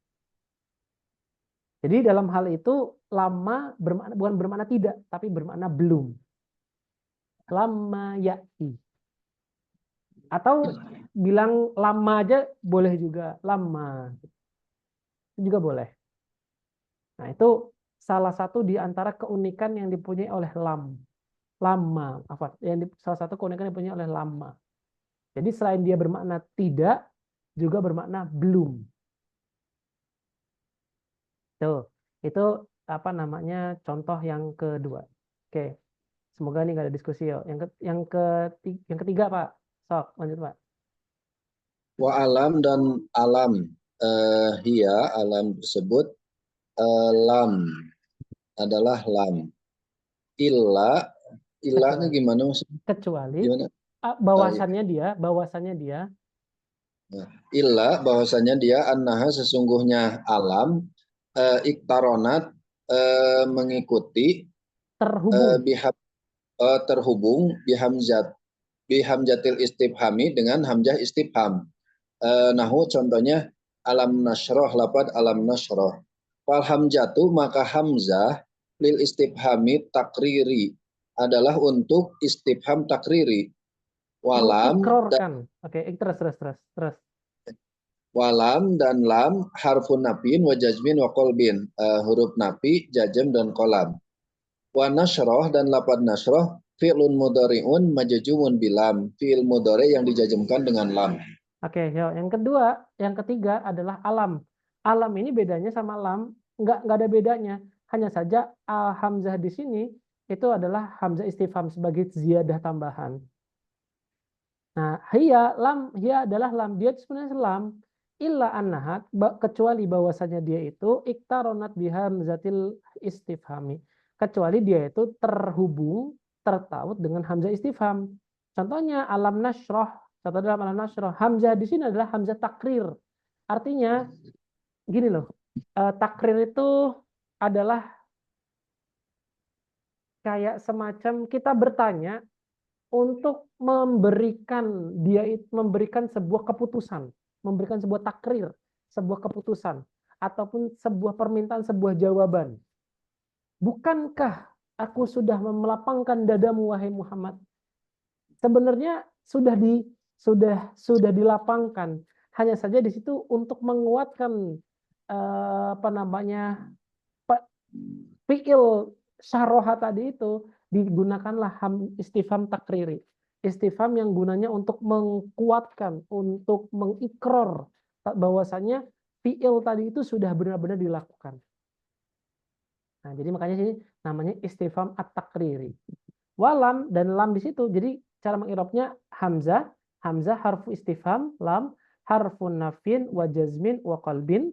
Jadi dalam hal itu lama bukan bermakna tidak, tapi bermakna belum. Lama ya'ti. Atau bilang lama aja boleh juga, lama. Itu juga boleh. Nah, itu salah satu di antara keunikan yang dipunyai oleh lam. Lama, salah satu keunikan yang dipunyai oleh lama. Jadi selain dia bermakna tidak, juga bermakna belum. Tuh, itu contoh yang kedua. Oke. Semoga ini nggak ada diskusi ya. Yang ketiga Pak. Sok, lanjut Pak. Wa alam dan alam. Alam tersebut lam adalah lam. Illanya gimana maksudnya? Kecuali gimana? Bahwasannya dia. Illa bahwasannya dia annaha sesungguhnya alam iktaronat mengikuti terhubung bihamzatil istifhami dengan hamzah istifham. Nahu contohnya alam nasroh, lapad alam nasroh. Fal hamzatu maka hamzah lil istifhami takriri adalah untuk istifham takriri. Walam terus. Walam dan lam harfun nafin wa jazmin wa qalbin. Huruf nafi, jazm dan qalam. Wa nasroh dan lapad nasroh fi'lun mudhari'un majzumun bilam. Fi'il mudhari yang dijazmkan dengan lam. Oke, yang ketiga adalah alam. Alam ini bedanya sama lam, nggak ada bedanya. Hanya saja hamzah di sini itu adalah hamzah istifham sebagai ziyadah tambahan. Nah, hiya adalah lam. Dia sebenarnya lam. Illa annaha, kecuali bahwasanya dia itu iktaronat bihamzatil istifhami. Kecuali dia itu terhubung, tertaut dengan hamzah istifham. Contohnya alam nasroh. Contoh dalam alam nasroh. Hamzah di sini adalah hamzah takrir. Artinya, gini loh. Takrir itu adalah kayak semacam kita bertanya untuk memberikan sebuah keputusan, memberikan sebuah takrir, sebuah keputusan, ataupun sebuah permintaan, sebuah jawaban. Bukankah aku sudah melapangkan dadamu wahai Muhammad? Sebenarnya sudah dilapangkan. Hanya saja di situ untuk menguatkan fi'il syarroha tadi itu digunakanlah istifham takriri. Istifham yang gunanya untuk mengkuatkan, untuk mengikror bahwasanya fi'il tadi itu sudah benar-benar dilakukan. Nah, jadi makanya sini namanya istifham at-takriri. Walam dan lam di situ. Jadi cara mengirobnya hamzah harfu istifham, lam harfun nafin wa jazmin wa qalbin,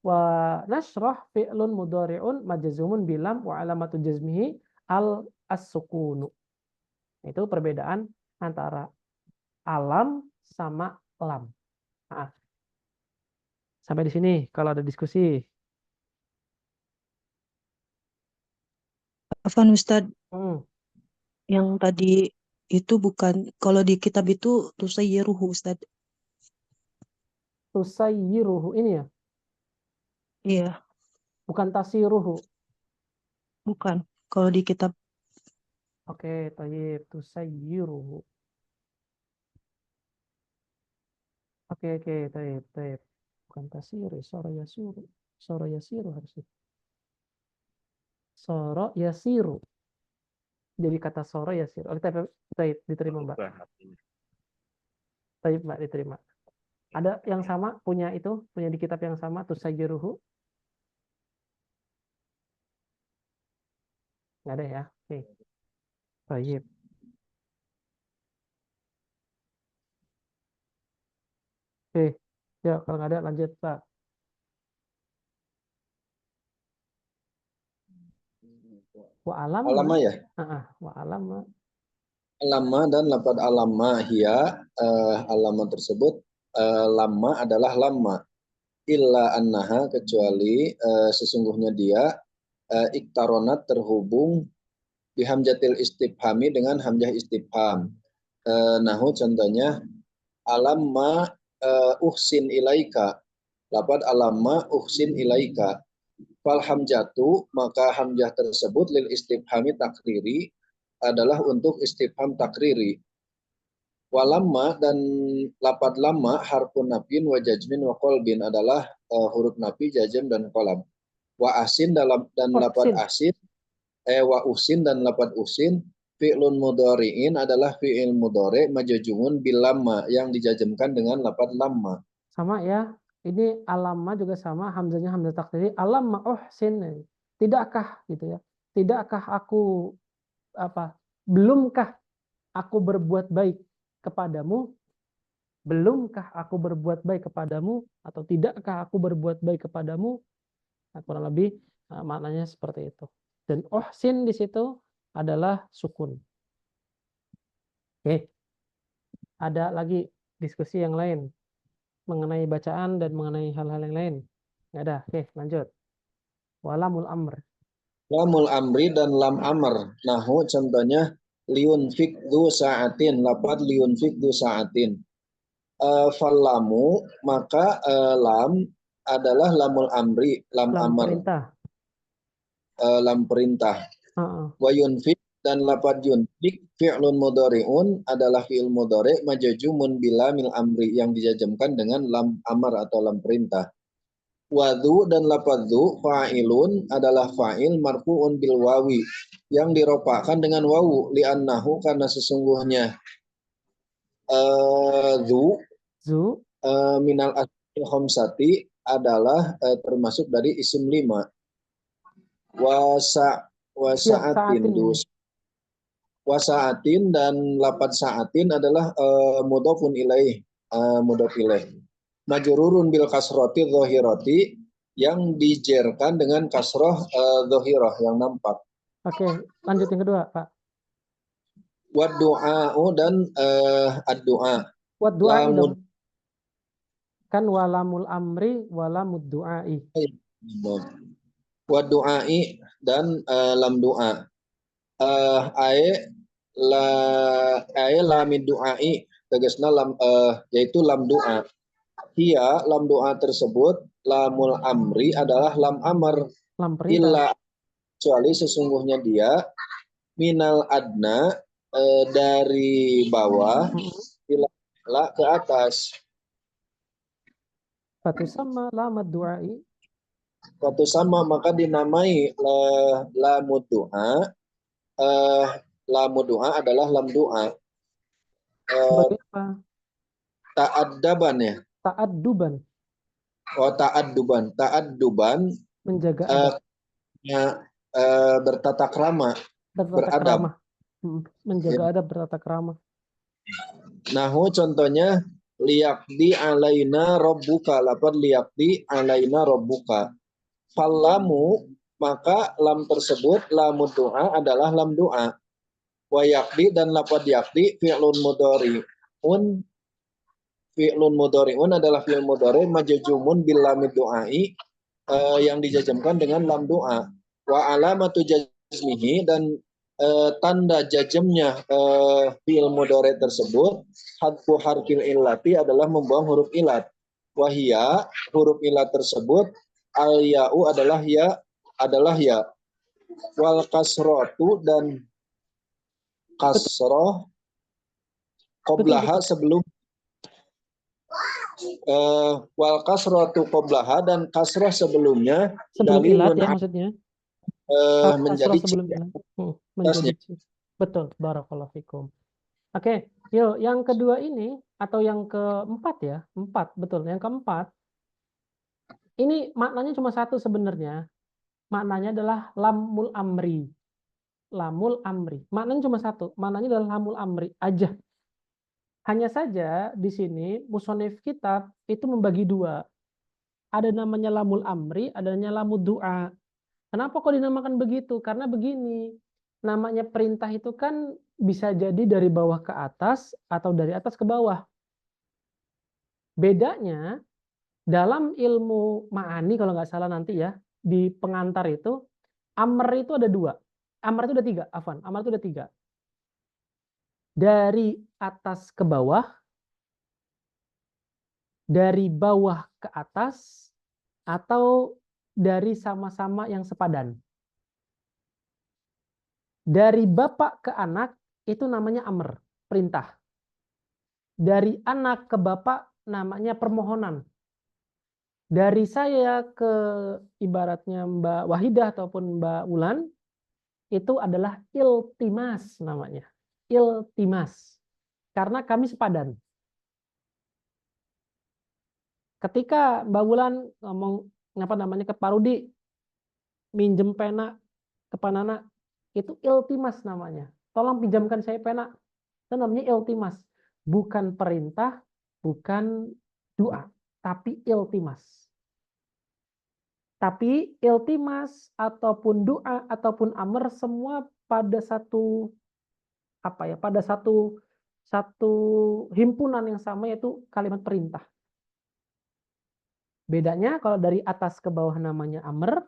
wa nasrah fi'lun mudhari'un majzumun bilam wa alamatu jazmihi as-sukunu. Itu perbedaan antara alam sama lam. Nah, sampai di sini kalau ada diskusi. Afwan Ustadz, yang tadi itu bukan, kalau di kitab itu tusayyiruhu Ustadz. Tusayyiruhu ini ya? Iya. Bukan tasiruhu. Bukan. Kalau di kitab. Oke, tayyib, tusayyiruhu. Oke, tayyib. Bukan tasiru, soro yasiru. Soro yasiru harusnya. Soro yasiru. Jadi kata soro yasiru. Oke, tayyib, diterima Mbak. Tayyib Mbak, diterima. Ada yang sama punya di kitab yang sama tusayyiruhu? Nggak ada ya? Oke. Tayyib. Oke. Ya, kalau nggak ada lanjut Pak. Wa alam Alama ya? Wa alama. Alama dan lafaz alama hiya, alama tersebut lama adalah lama. Illa annaha, kecuali sesungguhnya dia iktaronat terhubung bihamzatil istifhami dengan hamzah istifham. Nahu contohnya alamma uhsin ilaika, lafaz alamma uhsin ilaika. Fal hamzatu, maka hamzah tersebut lil istifhami takriri adalah untuk istifham takriri. Walamma dan lafaz lamma harfun nafin wa jazmin wa qalbin adalah huruf nafi, jazm dan qalam. Wa asin dan lafaz asin wa usin dan lafaz usin fi'lun mudhari'in adalah fi'il mudhari' majzumun bil lamma yang dijazmkan dengan lafaz lamma. Sama ya. Ini alamma juga sama, hamzahnya hamzah takriri. Alamma uhsin. Tidakkah gitu ya. Tidakkah aku belumkah aku berbuat baik kepadamu? Belumkah aku berbuat baik kepadamu, atau tidakkah aku berbuat baik kepadamu? Nah, kurang lebih maknanya seperti itu. Dan uhsin di situ adalah sukun. Oke. Ada lagi diskusi yang lain mengenai bacaan dan mengenai hal-hal yang lain? Nggak ada. Oke, lanjut. Walamul amr. Lamul amri dan lam amr. Nahu contohnya liunfik du sa'atin, lafaz liunfik du sa'atin. Fallamu, maka lam adalah lamul amri, lam amr. Perintah. Lam perintah. Wa yunfik dan lafaz yunfik fi'lun mudhari'un adalah fi'il mudhari' majzumun bilamil amri yang dijazmkan dengan lam amr atau lam perintah. Wadhu dan lafaz dhu fa'ilun adalah fa'il marfu'un bil wawi yang dirofakkan dengan wawu li'annahu, karena sesungguhnya dhu minal asmaul khamsati adalah termasuk dari isim 5. Wasaatin wasaatin dan lapan saatin adalah mudhofun ilaih, mudhof ilaih. Majrurun bil kasroti dhahirati, yang dijerkan dengan kasroh dhahirah yang nampak. Oke, lanjut yang kedua, Pak. Wad du'a'u dan ad-du'a. Wad du'a'i dong. Kan walamul amri walamud du'a'i. Wad du'a'i dan lam du'a. Ae lamid du'a'i, tegasna lam yaitu lam du'a. Hiya lam du'a tersebut, lamul amri adalah lam amr. Lam perintah. Illa, kecuali sesungguhnya dia, minal adna, dari bawah, ila ke atas. Fatu sama lamad du'a'i. Fatu sama maka dinamai lamud du'a. Lamud du'a adalah lam du'a. Sebagai apa? Ta'addaban ya. Ta'adduban. Oh, ta'adduban. Menjaga adab. Bertata krama. Bertata krama. Menjaga adab, bertata krama. Nahu contohnya, liyaqdi alaina rabbuka, lapad liyaqdi alaina rabbuka. Fallamu, maka lam tersebut, lamud du'a adalah lam du'a. Wa yaqdi dan lapad yaqdi fi'lun mudhari'un. Fi'lun mudhari'un adalah fi'l mudhari' majzumun bil lamid du'ai, yang dijazmkan dengan lam du'a. Wa alamatu jazmihi, dan tanda jazmnya fi'il mudhari tersebut, hadfu harfil illati adalah membuang huruf ilat. Wahia, huruf ilat tersebut, al ya'u adalah ya, wal kasrotu dan kasroh qoblaha sebelum wal kasrotu qoblaha, dan kasroh sebelumnya, sebelum ilat ya maksudnya. Menjadi sebelum ilat. Menjadi betul, barakallahu fikum. Oke, yuk yang kedua ini atau yang keempat ya, 4 betul. Yang keempat ini maknanya cuma satu sebenarnya. Maknanya adalah lamul amri. Lamul amri. Maknanya cuma satu. Maknanya adalah lamul amri aja. Hanya saja di sini musonif kitab itu membagi 2. Ada namanya lamul amri, ada namanya lamul du'a. Kenapa kok dinamakan begitu? Karena begini, namanya perintah itu kan bisa jadi dari bawah ke atas atau dari atas ke bawah. Bedanya dalam ilmu ma'ani kalau nggak salah nanti ya, di pengantar itu, amr itu ada 2. Amr itu ada 3, afwan. Amr itu ada 3. Dari atas ke bawah, dari bawah ke atas, atau dari sama-sama yang sepadan. Dari bapak ke anak itu namanya amr, perintah. Dari anak ke bapak namanya permohonan. Dari saya ke ibaratnya Mbak Wahidah ataupun Mbak Wulan itu adalah iltimas namanya. Iltimas. Karena kami sepadan. Ketika Mbak Wulan ngomong ke Pak Rudi, minjem pena ke Panana, itu iltimas namanya. Tolong pinjamkan saya pena. Itu namanya iltimas. Bukan perintah, bukan doa, tapi iltimas. Tapi iltimas ataupun doa ataupun amr semua pada satu satu himpunan yang sama, yaitu kalimat perintah. Bedanya kalau dari atas ke bawah namanya amr,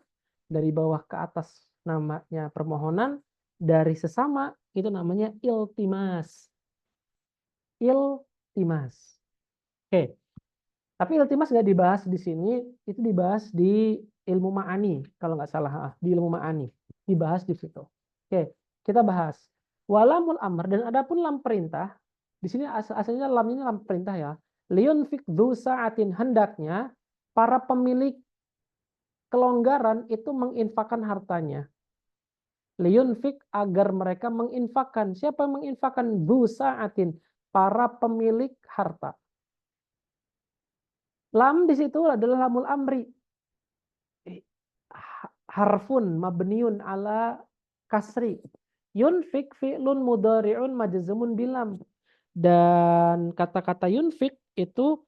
dari bawah ke atas namanya permohonan, dari sesama itu namanya iltimas. Iltimas. Oke. Tapi iltimas nggak dibahas di sini, itu dibahas di ilmu ma'ani kalau nggak salah, di ilmu ma'ani dibahas di situ. Oke, kita bahas walamul amr, dan adapun lam perintah di sini asalnya lam ini lam perintah ya. Liyunfik dzu sa'atin, hendaknya para pemilik kelonggaran itu menginfakkan hartanya. Liyunfik, agar mereka menginfakkan. Siapa yang menginfakkan? Dzu sa'atin, para pemilik harta. Lam di situ adalah lamul amri. Harfun mabniun ala kasri. Yunfik fi'lun mudhari'un majzumun bilam. Dan kata-kata yunfik itu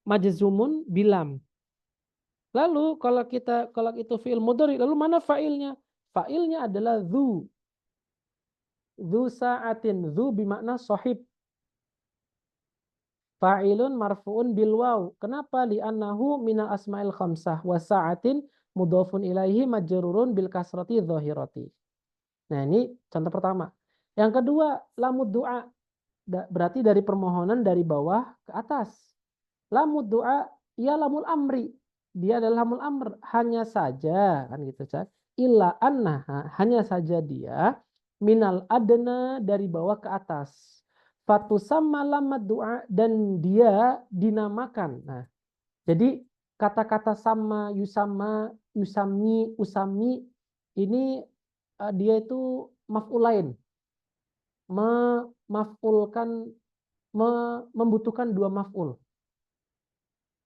majzumun bilam. Lalu kalau itu fi'il mudhari, lalu mana fa'ilnya? Fa'ilnya adalah dzu. Dzu sa'atin, dzu bermakna sahib. Fa'ilun marfu'un bil waw. Kenapa? Li'annahu minal asma'il khamsah wa sa'atin mudhafun ilaihi majrurun bil kasrati dhahirati. Nah, ini contoh pertama. Yang kedua, lamud du'a. Berarti dari permohonan dari bawah ke atas. Lamud du'a ya lamul amri. Dia adalah lamul amr. Hanya saja kan gitu kan. Illa annaha, hanya saja dia minal adna, dari bawah ke atas. Fatusamma lamad du'a, dan dia dinamakan. Nah, jadi kata-kata sama, yusama, yusami, usami ini dia itu maf'ulain. Memaf'ulkan, membutuhkan dua maf'ul.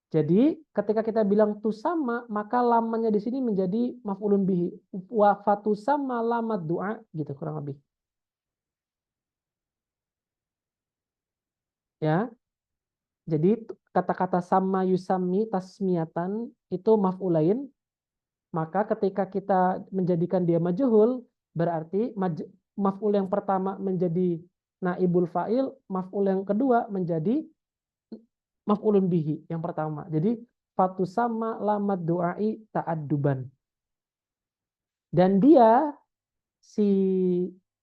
Jadi ketika kita bilang tusama, maka lamanya di sini menjadi maf'ulun bihi. Wa fatusama lamad du'a, gitu kurang lebih. Ya. Jadi kata-kata sama yusami tasmiatan itu maf'ulain. Maka ketika kita menjadikan dia majhul, berarti maf'ul yang pertama menjadi naibul fa'il, maf'ul yang kedua menjadi maf'ulun bihi yang pertama. Jadi fatusama lamad du'ai ta'adduban. Dan dia si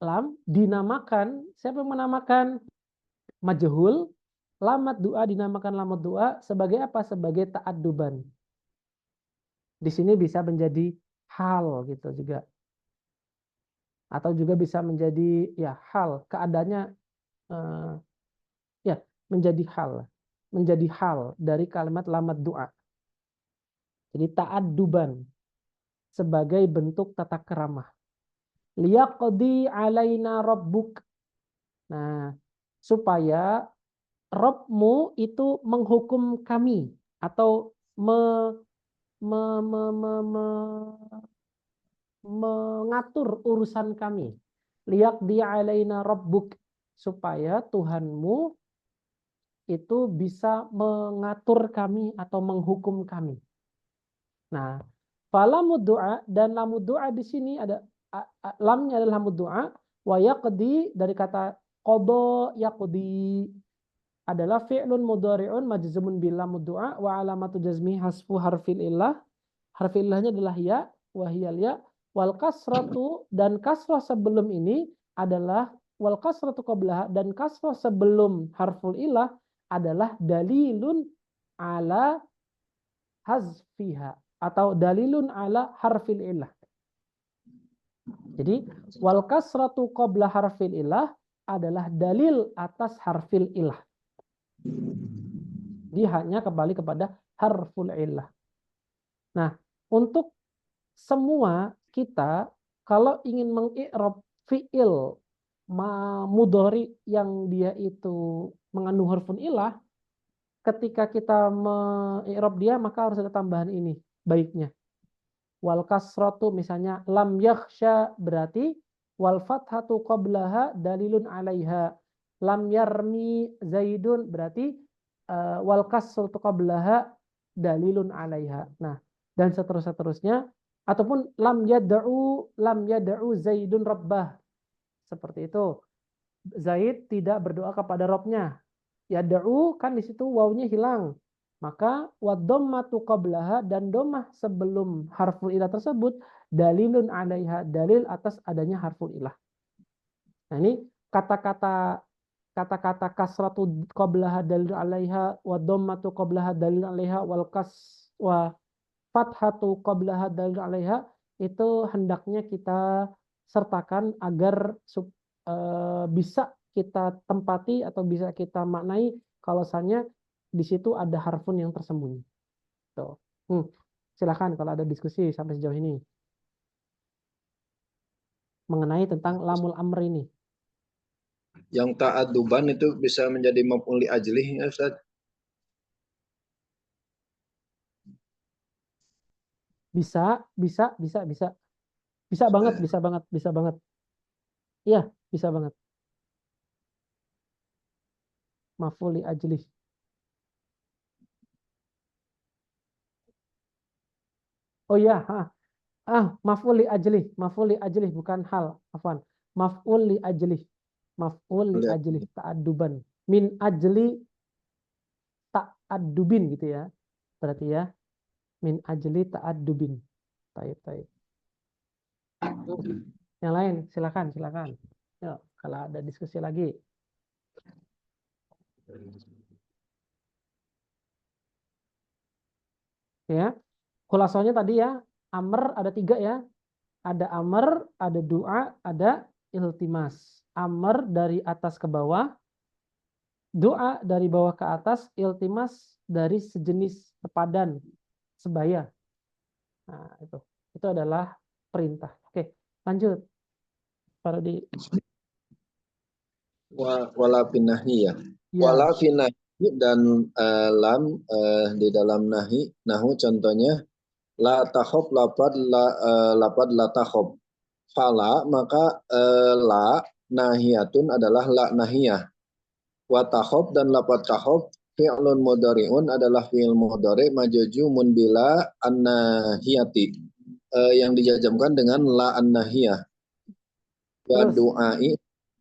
lam dinamakan, siapa yang menamakan? Majhul. Lamad du'a dinamakan lamad du'a sebagai apa? Sebagai ta'adduban. Di sini bisa menjadi hal gitu juga. Atau juga bisa menjadi ya hal, keadaannya ya menjadi hal dari kalimat lamad du'a. Jadi ta'adduban sebagai bentuk tata keramah. Liyaqdi alaina rabbuk. Nah, supaya Rabbmu itu menghukum kami atau mengatur urusan kami. Liyaqdi alaina rabbuk, supaya Tuhanmu itu bisa mengatur kami atau menghukum kami. Nah, falamud du'a, dan lamud du'a di sini ada lamnya adalah lamud du'a, wa yaqdi dari kata qada yaqdi adalah fi'lun mudhari'un majzumun bil lamud du'a wa alamatu jazmi hasfu harfil illah. Harfil illahnya adalah ya, wa hiyal ya, wal kasratu, dan kasrah sebelum ini adalah wal kasratu qablaha, dan kasrah sebelum harful illah adalah dalilun ala hazfiha atau dalilun ala harfil illah. Jadi wal kasratu qabla harfil illah adalah dalil atas harfil illah. Dia hanya kembali kepada harful illah. Nah, untuk semua kita kalau ingin mengi'rab fi'il mudhari yang dia itu mengandung harful illah, ketika kita mengi'rab dia maka harus ada tambahan ini baiknya. Wal kasratu misalnya lam yakhsha, berarti wal fathatu qablaha dalilun alaiha. Lam yarmi zaidun, berarti wal kasratu qablaha dalilun alaiha. Nah, dan seterusnya, ataupun lam yad'u zaidun rabbah. Seperti itu. Zaid tidak berdoa kepada Rabbnya. Yad'u kan di situ wawunya hilang. Maka wadhammatu qablaha, dan dhammah sebelum harful ilah tersebut dalilun alaiha, dalil atas adanya harful ilah. Nah, ini kata-kata kasratu qablaha dalilun alaiha, wadhammatu qablaha dalilun alaiha, wal fathatu qablaha dalilun alaiha, itu hendaknya kita sertakan agar bisa kita tempati atau bisa kita maknai kalau misalnya di situ ada harfun yang tersembunyi. Tuh. Silakan kalau ada diskusi sampai sejauh ini mengenai tentang lamul amr ini. Yang ta'adduban itu bisa menjadi maf'ul li ajlih ya Ustaz? Bisa, bisa, bisa, bisa. Bisa banget, bisa banget, bisa banget. Iya, bisa banget. Maf'ul li ajlih. Oh iya, maf'ul li ajlih, maf'ul li ajlih bukan hal, afwan. Maf'ul li ajlih. Maf'ul li Lihat. ajlih ta'adduban. Min ajli ta'addubin gitu ya. Berarti ya, min ajli ta'addubin. Taib, taib. Yang lain, silakan, silakan. Yuk, kalau ada diskusi lagi. Ya, khulasonya tadi ya, amr ada 3 ya. Ada amr, ada doa, ada iltimas. Amr dari atas ke bawah, doa dari bawah ke atas, iltimas dari sejenis sepadan, sebaya. Nah, itu adalah perintah. Oke, lanjut. Parodi. Wala finahi ya. Ya, Wala finahi dan lam di dalam nahi. Nahu contohnya la takhop lapad la takhop. Fala maka la nahiyatun adalah la nahiyah. Wa takhop dan lapad takhop fi'lun mudhari'un adalah fi'il mudhari' majujumun bila an-nahiyati. Yang dijajamkan dengan la an-nahiyah. Wa terus.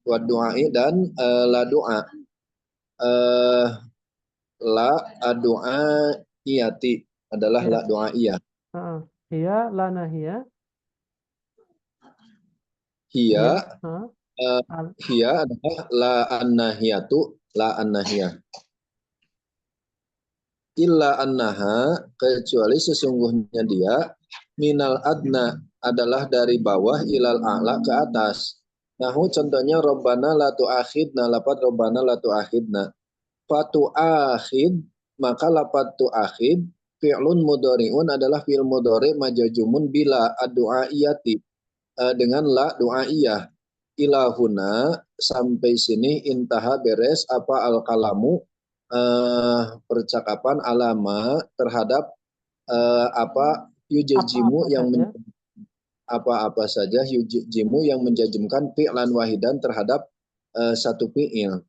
du'ai dan la doa. La doa iyati adalah Ya. la doa iya. Hiya, lana hiya. Hiya, Al, hiya adalah la annahiyatu, la annahiyah. Illa annaha, kecuali sesungguhnya dia, minal adna adalah dari bawah ilal a'la ke atas. Nahu contohnya Rabbana la tu'akhidna, lapat Rabbana la tu'akhidna. Fatu akhid, maka lapat tu'akhid, fi'lun mudhari'un adalah fi'il mudhari' majajumun bila ad-du'aiyati, dengan la du'aiyah. Ilahuna, sampai sini intaha beres apa al-kalamu, percakapan alama terhadap apa yujajimu apa-apa yang saja. apa-apa saja yujajimu yang menjajemkan fi'lan wahidan terhadap satu fi'il.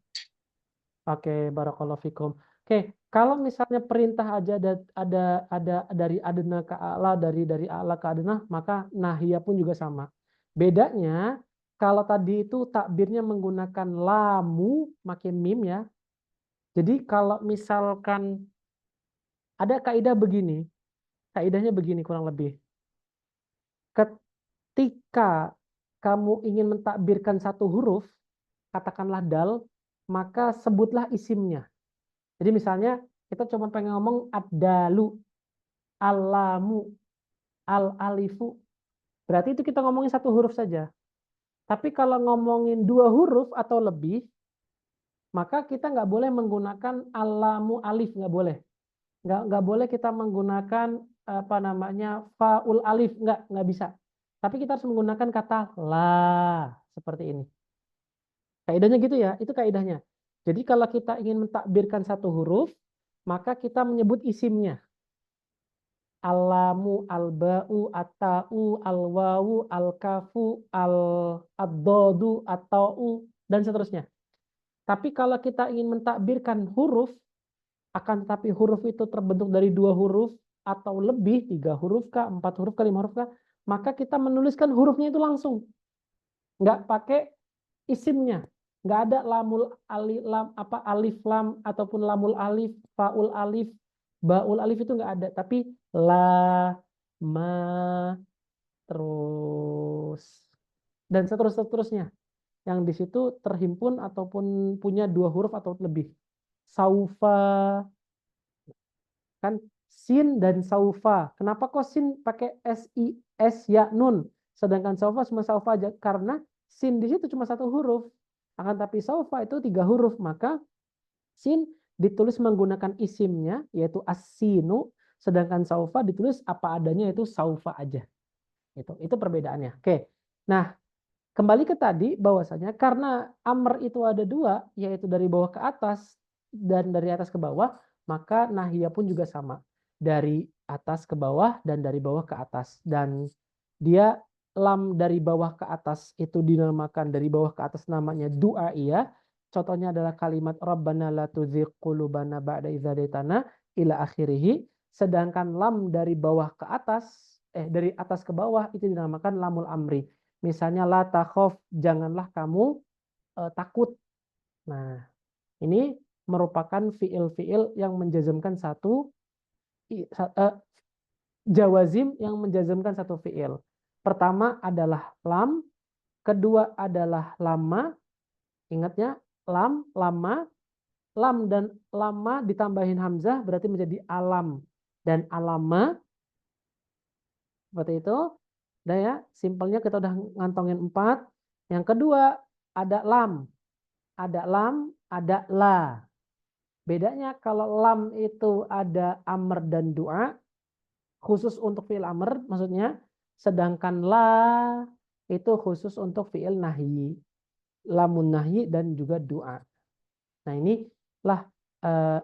Oke, barakallahu fikum. Oke, kalau misalnya perintah aja ada dari adna ke a'la, dari a'la ke adna, maka nahiyah pun juga sama. Bedanya kalau tadi itu takbirnya menggunakan lamu pakai mim ya. Jadi kalau misalkan ada kaidah begini, kaidahnya begini kurang lebih. Ketika kamu ingin mentakbirkan satu huruf, katakanlah dal, maka sebutlah isimnya. Jadi misalnya kita cuma pengen ngomong ad-dalu, al-lamu, al-alifu. Berarti itu kita ngomongin satu huruf saja. Tapi kalau ngomongin 2 huruf atau lebih, maka kita nggak boleh menggunakan al-lamu alif, nggak boleh. Nggak boleh kita menggunakan apa namanya faul alif, nggak bisa. Tapi kita harus menggunakan kata la seperti ini. Kaidahnya gitu ya, itu kaidahnya. Jadi kalau kita ingin mentakbirkan satu huruf, maka kita menyebut isimnya. Al-lamu, al-ba'u, at-ta'u, al-wawu, al-kafu, ad-dodu, at-ta'u, dan seterusnya. Tapi kalau kita ingin mentakbirkan huruf, akan tetapi huruf itu terbentuk dari 2 huruf atau lebih, 3 huruf kah, 4 huruf kah, 5 huruf kah, maka kita menuliskan hurufnya itu langsung. Nggak pakai isimnya. Nggak ada lamul alif lam apa alif lam ataupun lamul alif, faul alif, baul alif itu nggak ada. Tapi la, ma, terus dan seterusnya yang di situ terhimpun ataupun punya 2 huruf atau lebih. Saufa, kan sin dan saufa. Kenapa kok sin pakai s ya nun, sedangkan saufa cuma saufa aja? Karena sin di situ cuma 1 huruf. Akan tapi saufa itu 3 huruf, maka sin ditulis menggunakan isimnya yaitu as-sinu, sedangkan saufa ditulis apa adanya yaitu saufa aja. Itu perbedaannya. Oke. Nah, kembali ke tadi bahwasanya karena amr itu ada 2, yaitu dari bawah ke atas dan dari atas ke bawah, maka nahiyah pun juga sama. dari atas ke bawah dan dari bawah ke atas. Dan dia lam dari bawah ke atas itu dinamakan dari bawah ke atas namanya du'aiyah. Contohnya adalah kalimat Rabbana la tuzigh qulubana ba'da idh hadaitana ila akhirih. Sedangkan lam dari bawah ke atas, dari atas ke bawah itu dinamakan lamul amri. Misalnya la takhaf, janganlah kamu takut. Nah, ini merupakan fiil-fiil yang menjazmkan satu jawazim yang menjazmkan satu fiil. Pertama adalah lam, kedua adalah lama. Ingatnya lam, lama, lam dan lama ditambahin hamzah berarti menjadi alam dan alama. Seperti itu. Udah ya, simpelnya kita udah ngantongin 4. Yang kedua ada lam, ada la. Bedanya kalau lam itu ada amr dan doa, khusus untuk fi'il amr maksudnya, sedangkan la itu khusus untuk fi'il nahyi, lamun nahyi dan juga doa. Nah inilah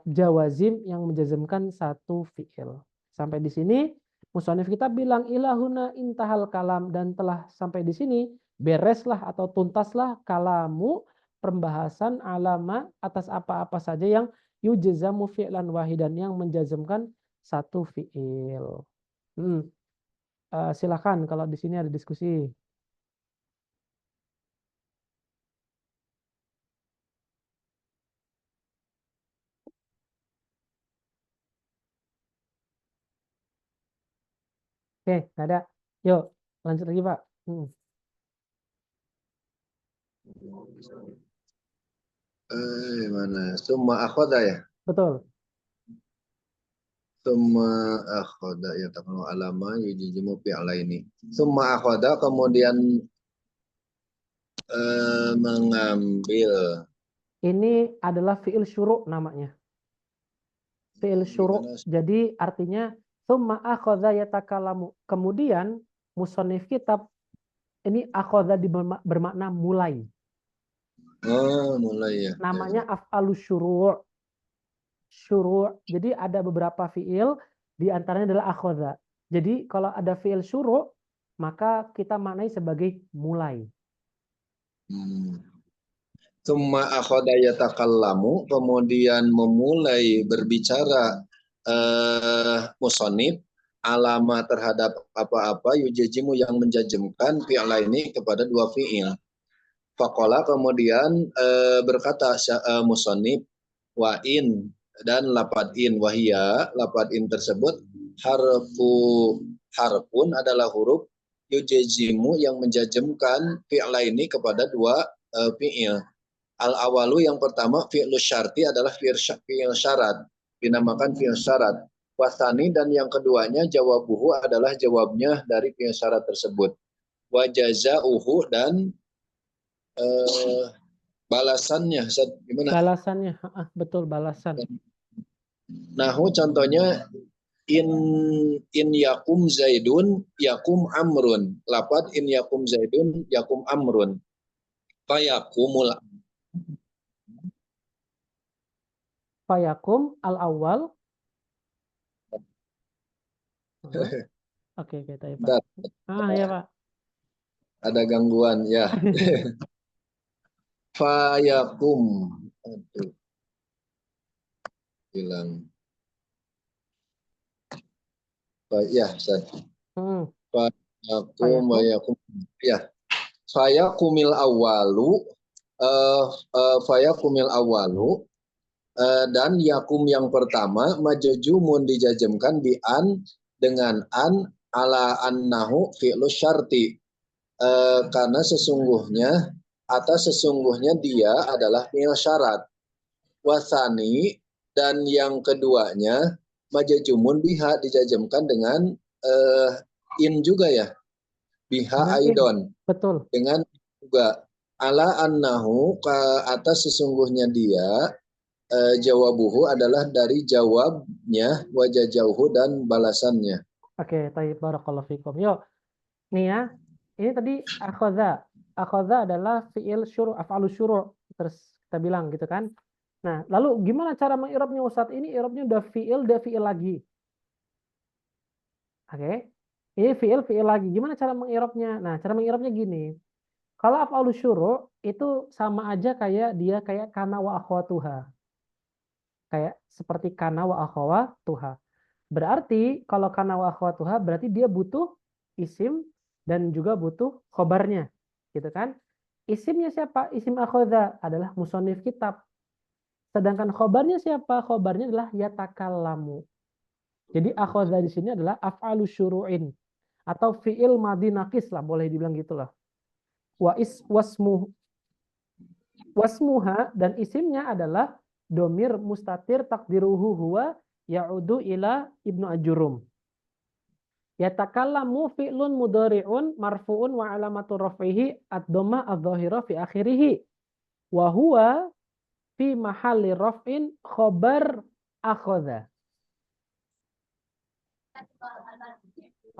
jawazim yang menjazmkan satu fi'il. Sampai di sini musannif kita bilang ilahuna intahal kalam, dan telah sampai di sini bereslah atau tuntaslah kalamu, pembahasan alama atas apa-apa saja yang yujzamu fi'lan wahidan, yang menjazmkan satu fi'il. Silakan kalau di sini ada diskusi. Oke, nggak ada. Yuk, lanjut lagi, Pak. Mana? Summa akhoda ya? Betul. Summa akhoda ya takunu alama yujizimu fi'alaini. Summa akhoda kemudian mengambil. Ini adalah fi'il syuru' namanya. Fi'il syuru'. Jadi artinya summa akhadha yatakalamu. Kemudian musannif kitab ini akhadha bermakna mulai. Oh, mulai ya. Namanya af'alus syuru'. Syuru'. Jadi ada beberapa fi'il, di antaranya adalah akhadha. Jadi kalau ada fi'il syuru', maka kita maknai sebagai mulai. Summa akhoda yatakallamu, kemudian memulai berbicara musonib alama terhadap apa-apa yujajimu yang menjajemkan fi'la ini kepada dua fi'il. Faqala kemudian berkata musonib wa in dan lapad in, wahia lapad in tersebut harpun adalah huruf yujajimu yang menjajemkan fi'la ini kepada dua fi'il. Al-awalu yang pertama fi'lus syarti adalah fi'il syarat, dinamakan fi'il syarat. Wasani dan yang keduanya jawabuhu adalah jawabnya dari fi'il syarat tersebut. Wa jazauhu dan balasannya. Gimana? Balasannya, betul balasan. Nahu contohnya in yakum zaidun yakum amrun. Lafad in yakum zaidun yakum amrun. Fayakumul Fayakum al-awwal. Oke, kita ya, Pak. Ya, Pak. Ada gangguan ya. Fayakum. Aduh. Hilang. Ya, Fayakum wayakum. Ya. Fayakumil awalu. Fayakumil awalu. Dan yakum yang pertama majujumun dijajemkan bi an dengan an ala annahu fi'lus syarti, karena sesungguhnya atas sesungguhnya dia adalah fi'il syarat. Wasani dan yang keduanya majujumun biha dijajemkan dengan in juga ya, biha aidon, betul, dengan juga ala annahu atas sesungguhnya dia. Jawabuhu adalah dari jawabnya, wajah jauhu dan balasannya. Oke, tayyib, barakallahu fikum. Yuk, nih ya, ini tadi akhadha. Akhadha adalah fi'il syuru', af'alus syuru'. Terus kita bilang gitu kan. Nah, lalu gimana cara mengi'rabnya Ustaz? Ini i'rabnya udah fi'il lagi. Oke. Ini fiil lagi. Gimana cara mengirobnya? Nah, cara mengirobnya gini. Kalau af'alus syuru' itu sama aja kayak dia kayak kana wa akhwatuha. Kayak seperti kana wa akhwatuha. Berarti kalau kana wa akhwatuha berarti dia butuh isim dan juga butuh khobarnya. Gitu kan? Isimnya siapa? Isim akhwadha adalah musonif kitab. Sedangkan khobarnya siapa? Khobarnya adalah yatakallamu. Jadi akhwadha di sini adalah af'alus syuru'in atau fi'il madhi naqis lah, boleh dibilang gitulah. Wasmuha dan isimnya adalah domir mustatir takdiruhu huwa ya'udu ila ibnu ajurum. Yatakallamu fi'lun mudhari'un marfu'un wa alamatu raf'ihi ad-dhamma adh-dhahira fi akhirih. Wa huwa fi mahalli raf'in khobar akhadha.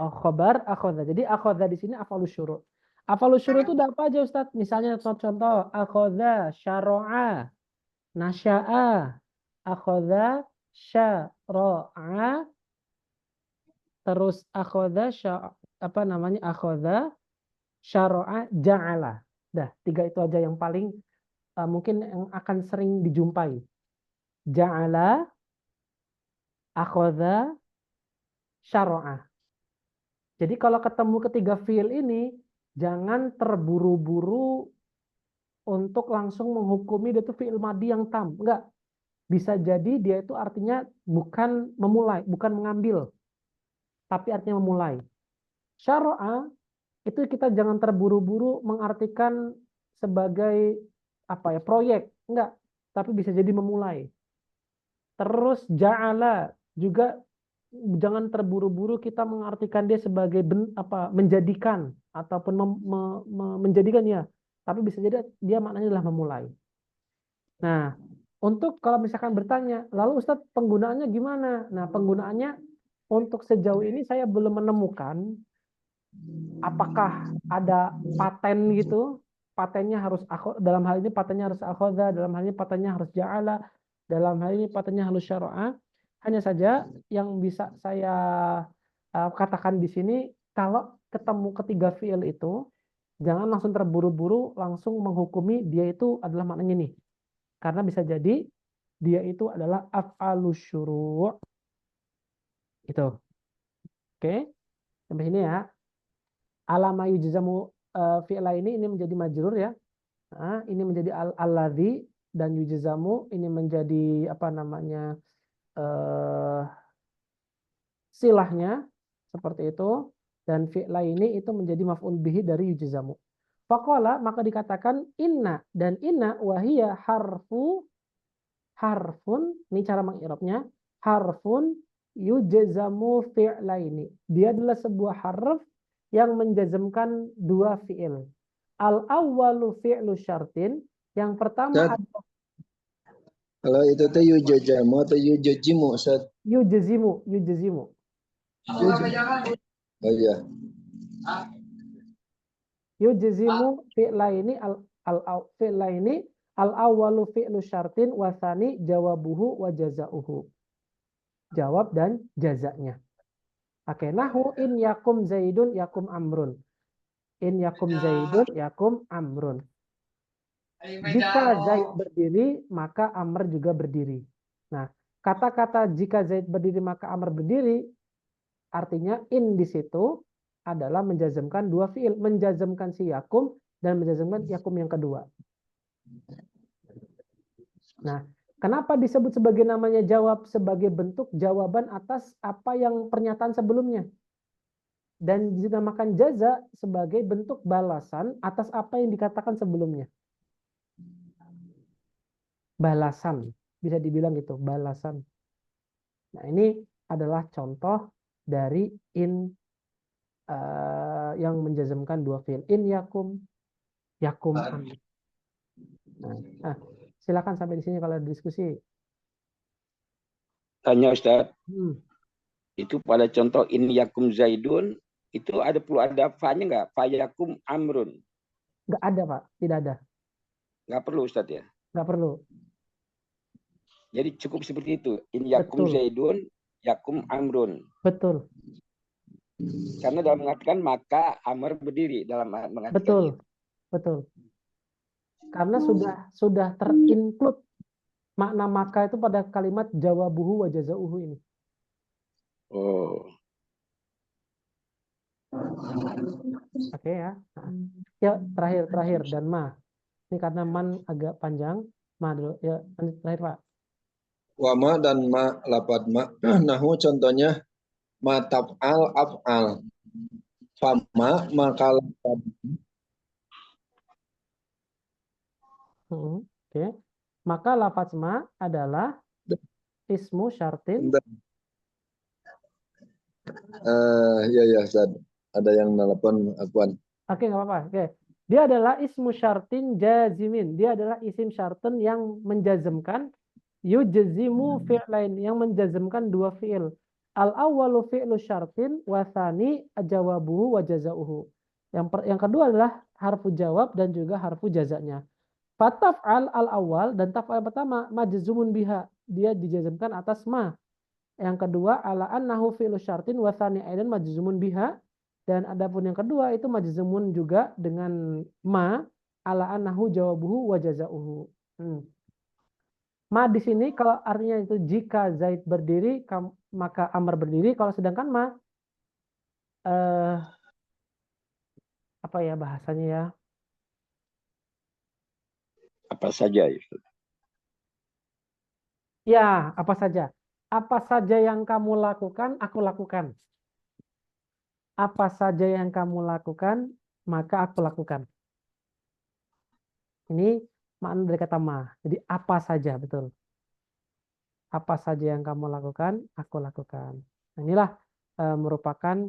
Oh, khobar akhadha. Jadi akhadha di sini af'alus syuru'. Af'alus syuru' itu apa aja Ustaz? Misalnya contoh akhadha, syara'a, nasya'a, akhadha, syara'a, terus akhadha, akhadha, syara'a, ja'ala. Dah, 3 itu aja yang paling mungkin yang akan sering dijumpai. Ja'ala, akhadha, syara'a. Jadi kalau ketemu ketiga fiil ini, jangan terburu-buru untuk langsung menghukumi dia itu fiil madhi yang tam. Enggak. Bisa jadi dia itu artinya bukan memulai, bukan mengambil, tapi artinya memulai. Syara'a itu kita jangan terburu-buru mengartikan sebagai proyek. Enggak. Tapi bisa jadi memulai. Terus ja'ala juga jangan terburu-buru kita mengartikan dia sebagai menjadikan ataupun menjadikan ya, tapi bisa jadi dia maknanya adalah memulai. Nah, untuk kalau misalkan bertanya, lalu Ustadz penggunaannya gimana? Nah, penggunaannya untuk sejauh ini saya belum menemukan apakah ada paten gitu. Patennya harus dalam hal ini patennya harus akhadha, dalam hal ini patennya harus ja'ala, dalam hal ini patennya harus syara'a. Hanya saja yang bisa saya katakan di sini, kalau ketemu ketiga fiil itu, jangan langsung terburu-buru langsung menghukumi dia itu adalah maknanya nih. Karena bisa jadi dia itu adalah af'alus syuru'. Itu. Oke. Sampai sini ya. Alama yujzamu fi'la ini menjadi majrur ya. Nah, ini menjadi alladzi dan yujzamu ini menjadi silahnya seperti itu, dan fi'la ini itu menjadi maf'ul bihi dari yujzamu. Faqala, maka dikatakan inna, dan inna wahiyya harfun, ini cara mengirabnya, harfun yujzamu fi'la ini. Dia adalah sebuah harf yang menjazmkan dua fi'il. Al-awwalu fi'lu syartin, yang pertama adalah kalau itu tuh yujajamu atau yujajimu, Ustaz? Yujazimu. Oh iya. Yujazimu fi'la ini fi'la ini al-awwalu fi'lu syartin wasani jawabuhu wa jazauhu. Jawab dan jazanya. Oke, nahu in yakum zaidun yakum amrun. In yakum zaidun yakum amrun. Jika Zaid berdiri, maka Amr juga berdiri. Nah, kata-kata jika Zaid berdiri, maka Amr berdiri, artinya in di situ adalah menjazmkan dua fiil, menjazmkan si yakum dan menjazmkan yakum yang kedua. Nah, kenapa disebut sebagai namanya jawab? Sebagai bentuk jawaban atas apa yang pernyataan sebelumnya. Dan dinamakan jaza sebagai bentuk balasan atas apa yang dikatakan sebelumnya. Balasan, bisa dibilang gitu, balasan. Nah, ini adalah contoh dari in yang menjazmkan dua fiil. In yakum amr. Nah, silakan sampai di sini kalau ada diskusi. Tanya Ustaz. Itu pada contoh in yakum zaidun itu perlu ada fa-nya nggak? Fa yakum amrun. Nggak ada, Pak. Tidak ada. Nggak perlu Ustaz ya? Nggak perlu. Jadi cukup seperti itu. In yakum zaidun yakum amrun. Betul. Karena dalam mengartikan maka Amr berdiri dalam mengartikan Betul, itu. betul. Karena sudah terinclude makna maka itu pada kalimat jawabuhu wa jazauhu ini. Oh. Oke ya. Ya, terakhir dan ma. Ini karena man agak panjang. Ma dulu. Ya, lanjut terakhir, Pak. Wa ma dan ma lapad ma. Nahu contohnya ma taf'al af'al. Fama maka lapad. Oke. Maka lafaz ma adalah ismu syartin. Ya Ustaz. Ada yang nelpon akuan. Oke, nggak apa-apa. Oke. Dia adalah ismu syartin jazimin. Dia adalah isim syartin yang menjazmkan yujzimu fi'lain, yang menjazmkan dua fi'il. Al-awwalu fi'lu syartin wa tsani jawabuhu wa jazauhu. Yang kedua adalah harfu jawab dan juga harfu jazanya. Fataf'al al-awwal dan taf'al pertama majzumun biha. Dia dijazmkan atas ma. Yang kedua ala annahu fi'lu syartin wa tsani aidan majzumun biha. Dan adapun yang kedua itu majzumun juga dengan ma ala annahu jawabuhu wa jazauhu. Ma di sini kalau artinya itu jika Zaid berdiri maka Amr berdiri. Kalau sedangkan ma apa ya bahasanya ya? Apa saja itu? Ya, apa saja. Apa saja yang kamu lakukan, aku lakukan. Apa saja yang kamu lakukan, maka aku lakukan. Ini makna dari kata ma. Jadi apa saja, betul. Apa saja yang kamu lakukan, aku lakukan. Nah, inilah merupakan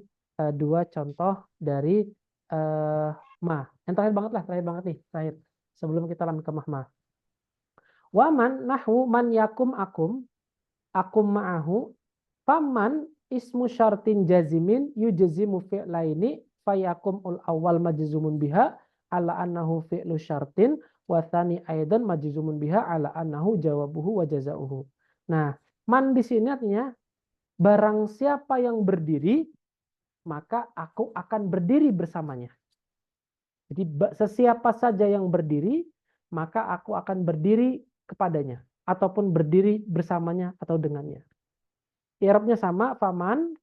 dua contoh dari ma. Yang terakhir banget lah, terakhir banget nih, terakhir. Sebelum kita lanjut ke ma. Waman nahwu man yakum akum ma'ahu faman ismu syartin jazimin yujzimu fi'laini fayakum ul awal majzumun biha ala annahu fi'lu syartin wa tsani aidan majzumun biha ala annahu jawabuhu wa jazauhu. Nah, man di sini artinya barang siapa yang berdiri maka aku akan berdiri bersamanya. Jadi sesiapa saja yang berdiri maka aku akan berdiri kepadanya ataupun berdiri bersamanya atau dengannya. I'rabnya sama, faman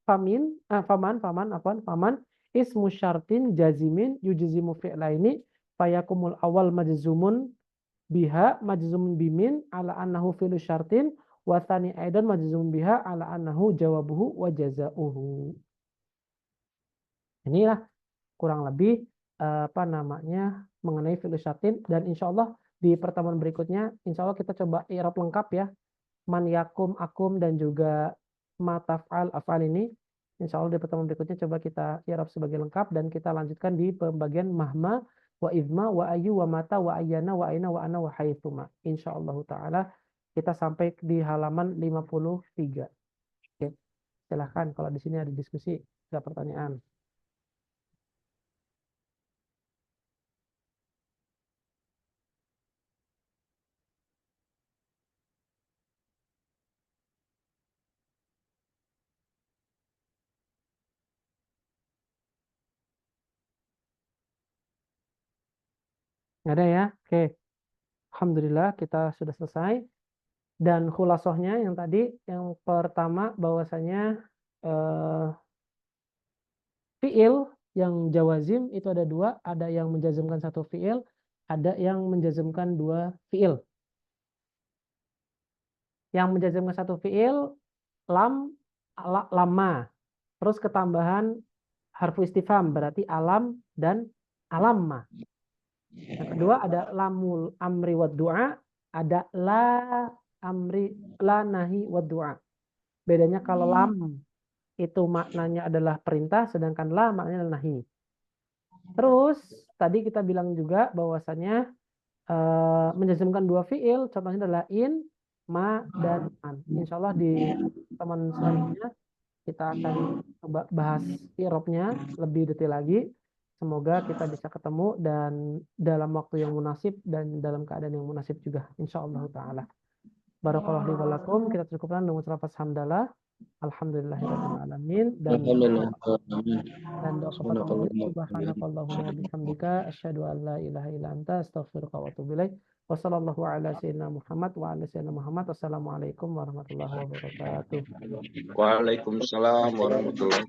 ismu syartin jazimin yujzimu fi'laini fayakumul awal majzumun biha majzumun bimin ala annahu fi'lu syartin wa tsani aidan majzumun biha ala annahu jawabuhu wa jazauhu. Inilah kurang lebih mengenai fi'lu syartin, dan insya Allah di pertemuan berikutnya insya Allah kita coba i'rab lengkap ya, man yakum akum dan juga ma taf'al af'al ini. Insya Allah di pertemuan berikutnya coba kita i'rab sebagai lengkap dan kita lanjutkan di pembagian mahma wa idma wa ayu wa mata wa ayyana wa aina wa ana wa haitsuma. Insya Allah taala kita sampai di halaman 53. Oke. Silahkan kalau di sini ada diskusi, ada pertanyaan. Nggak ada ya? Oke. Alhamdulillah kita sudah selesai. Dan khulasohnya yang tadi, yang pertama bahwasanya fiil yang jawazim itu ada dua, ada yang menjazmkan satu fiil, ada yang menjazmkan dua fiil. Yang menjazmkan satu fiil lama, terus ketambahan harfu istifham berarti alam dan alamma. Yang kedua ada lamul amri wad du'a, ada la amri la nahi wad du'a. Bedanya kalau lam itu maknanya adalah perintah, sedangkan la maknanya adalah nahi. Terus tadi kita bilang juga bahwasanya menjazmkan dua fiil, contohnya adalah in, ma, dan an. Insya Allah di teman selanjutnya kita akan bahas i'rabnya lebih detail lagi. Semoga kita bisa ketemu dan dalam waktu yang munasib dan dalam keadaan yang munasib juga. Insya Allah ta'ala. Barakallahu li wa lakum. Kita cukupkan dengan ucapan hamdalah. Alhamdulillahirabbil alamin. Dan Alhamdulillah. doa kafaratul majid, subhanakallahumma bihamdika asyhadu an la ilaha illa anta astaghfiruka wa atubu ilaik. Wassallallahu ala sayyidina Muhammad wa ala sayyidina Muhammad. Assalamualaikum warahmatullahi wabarakatuh. Waalaikumsalam warahmatullahi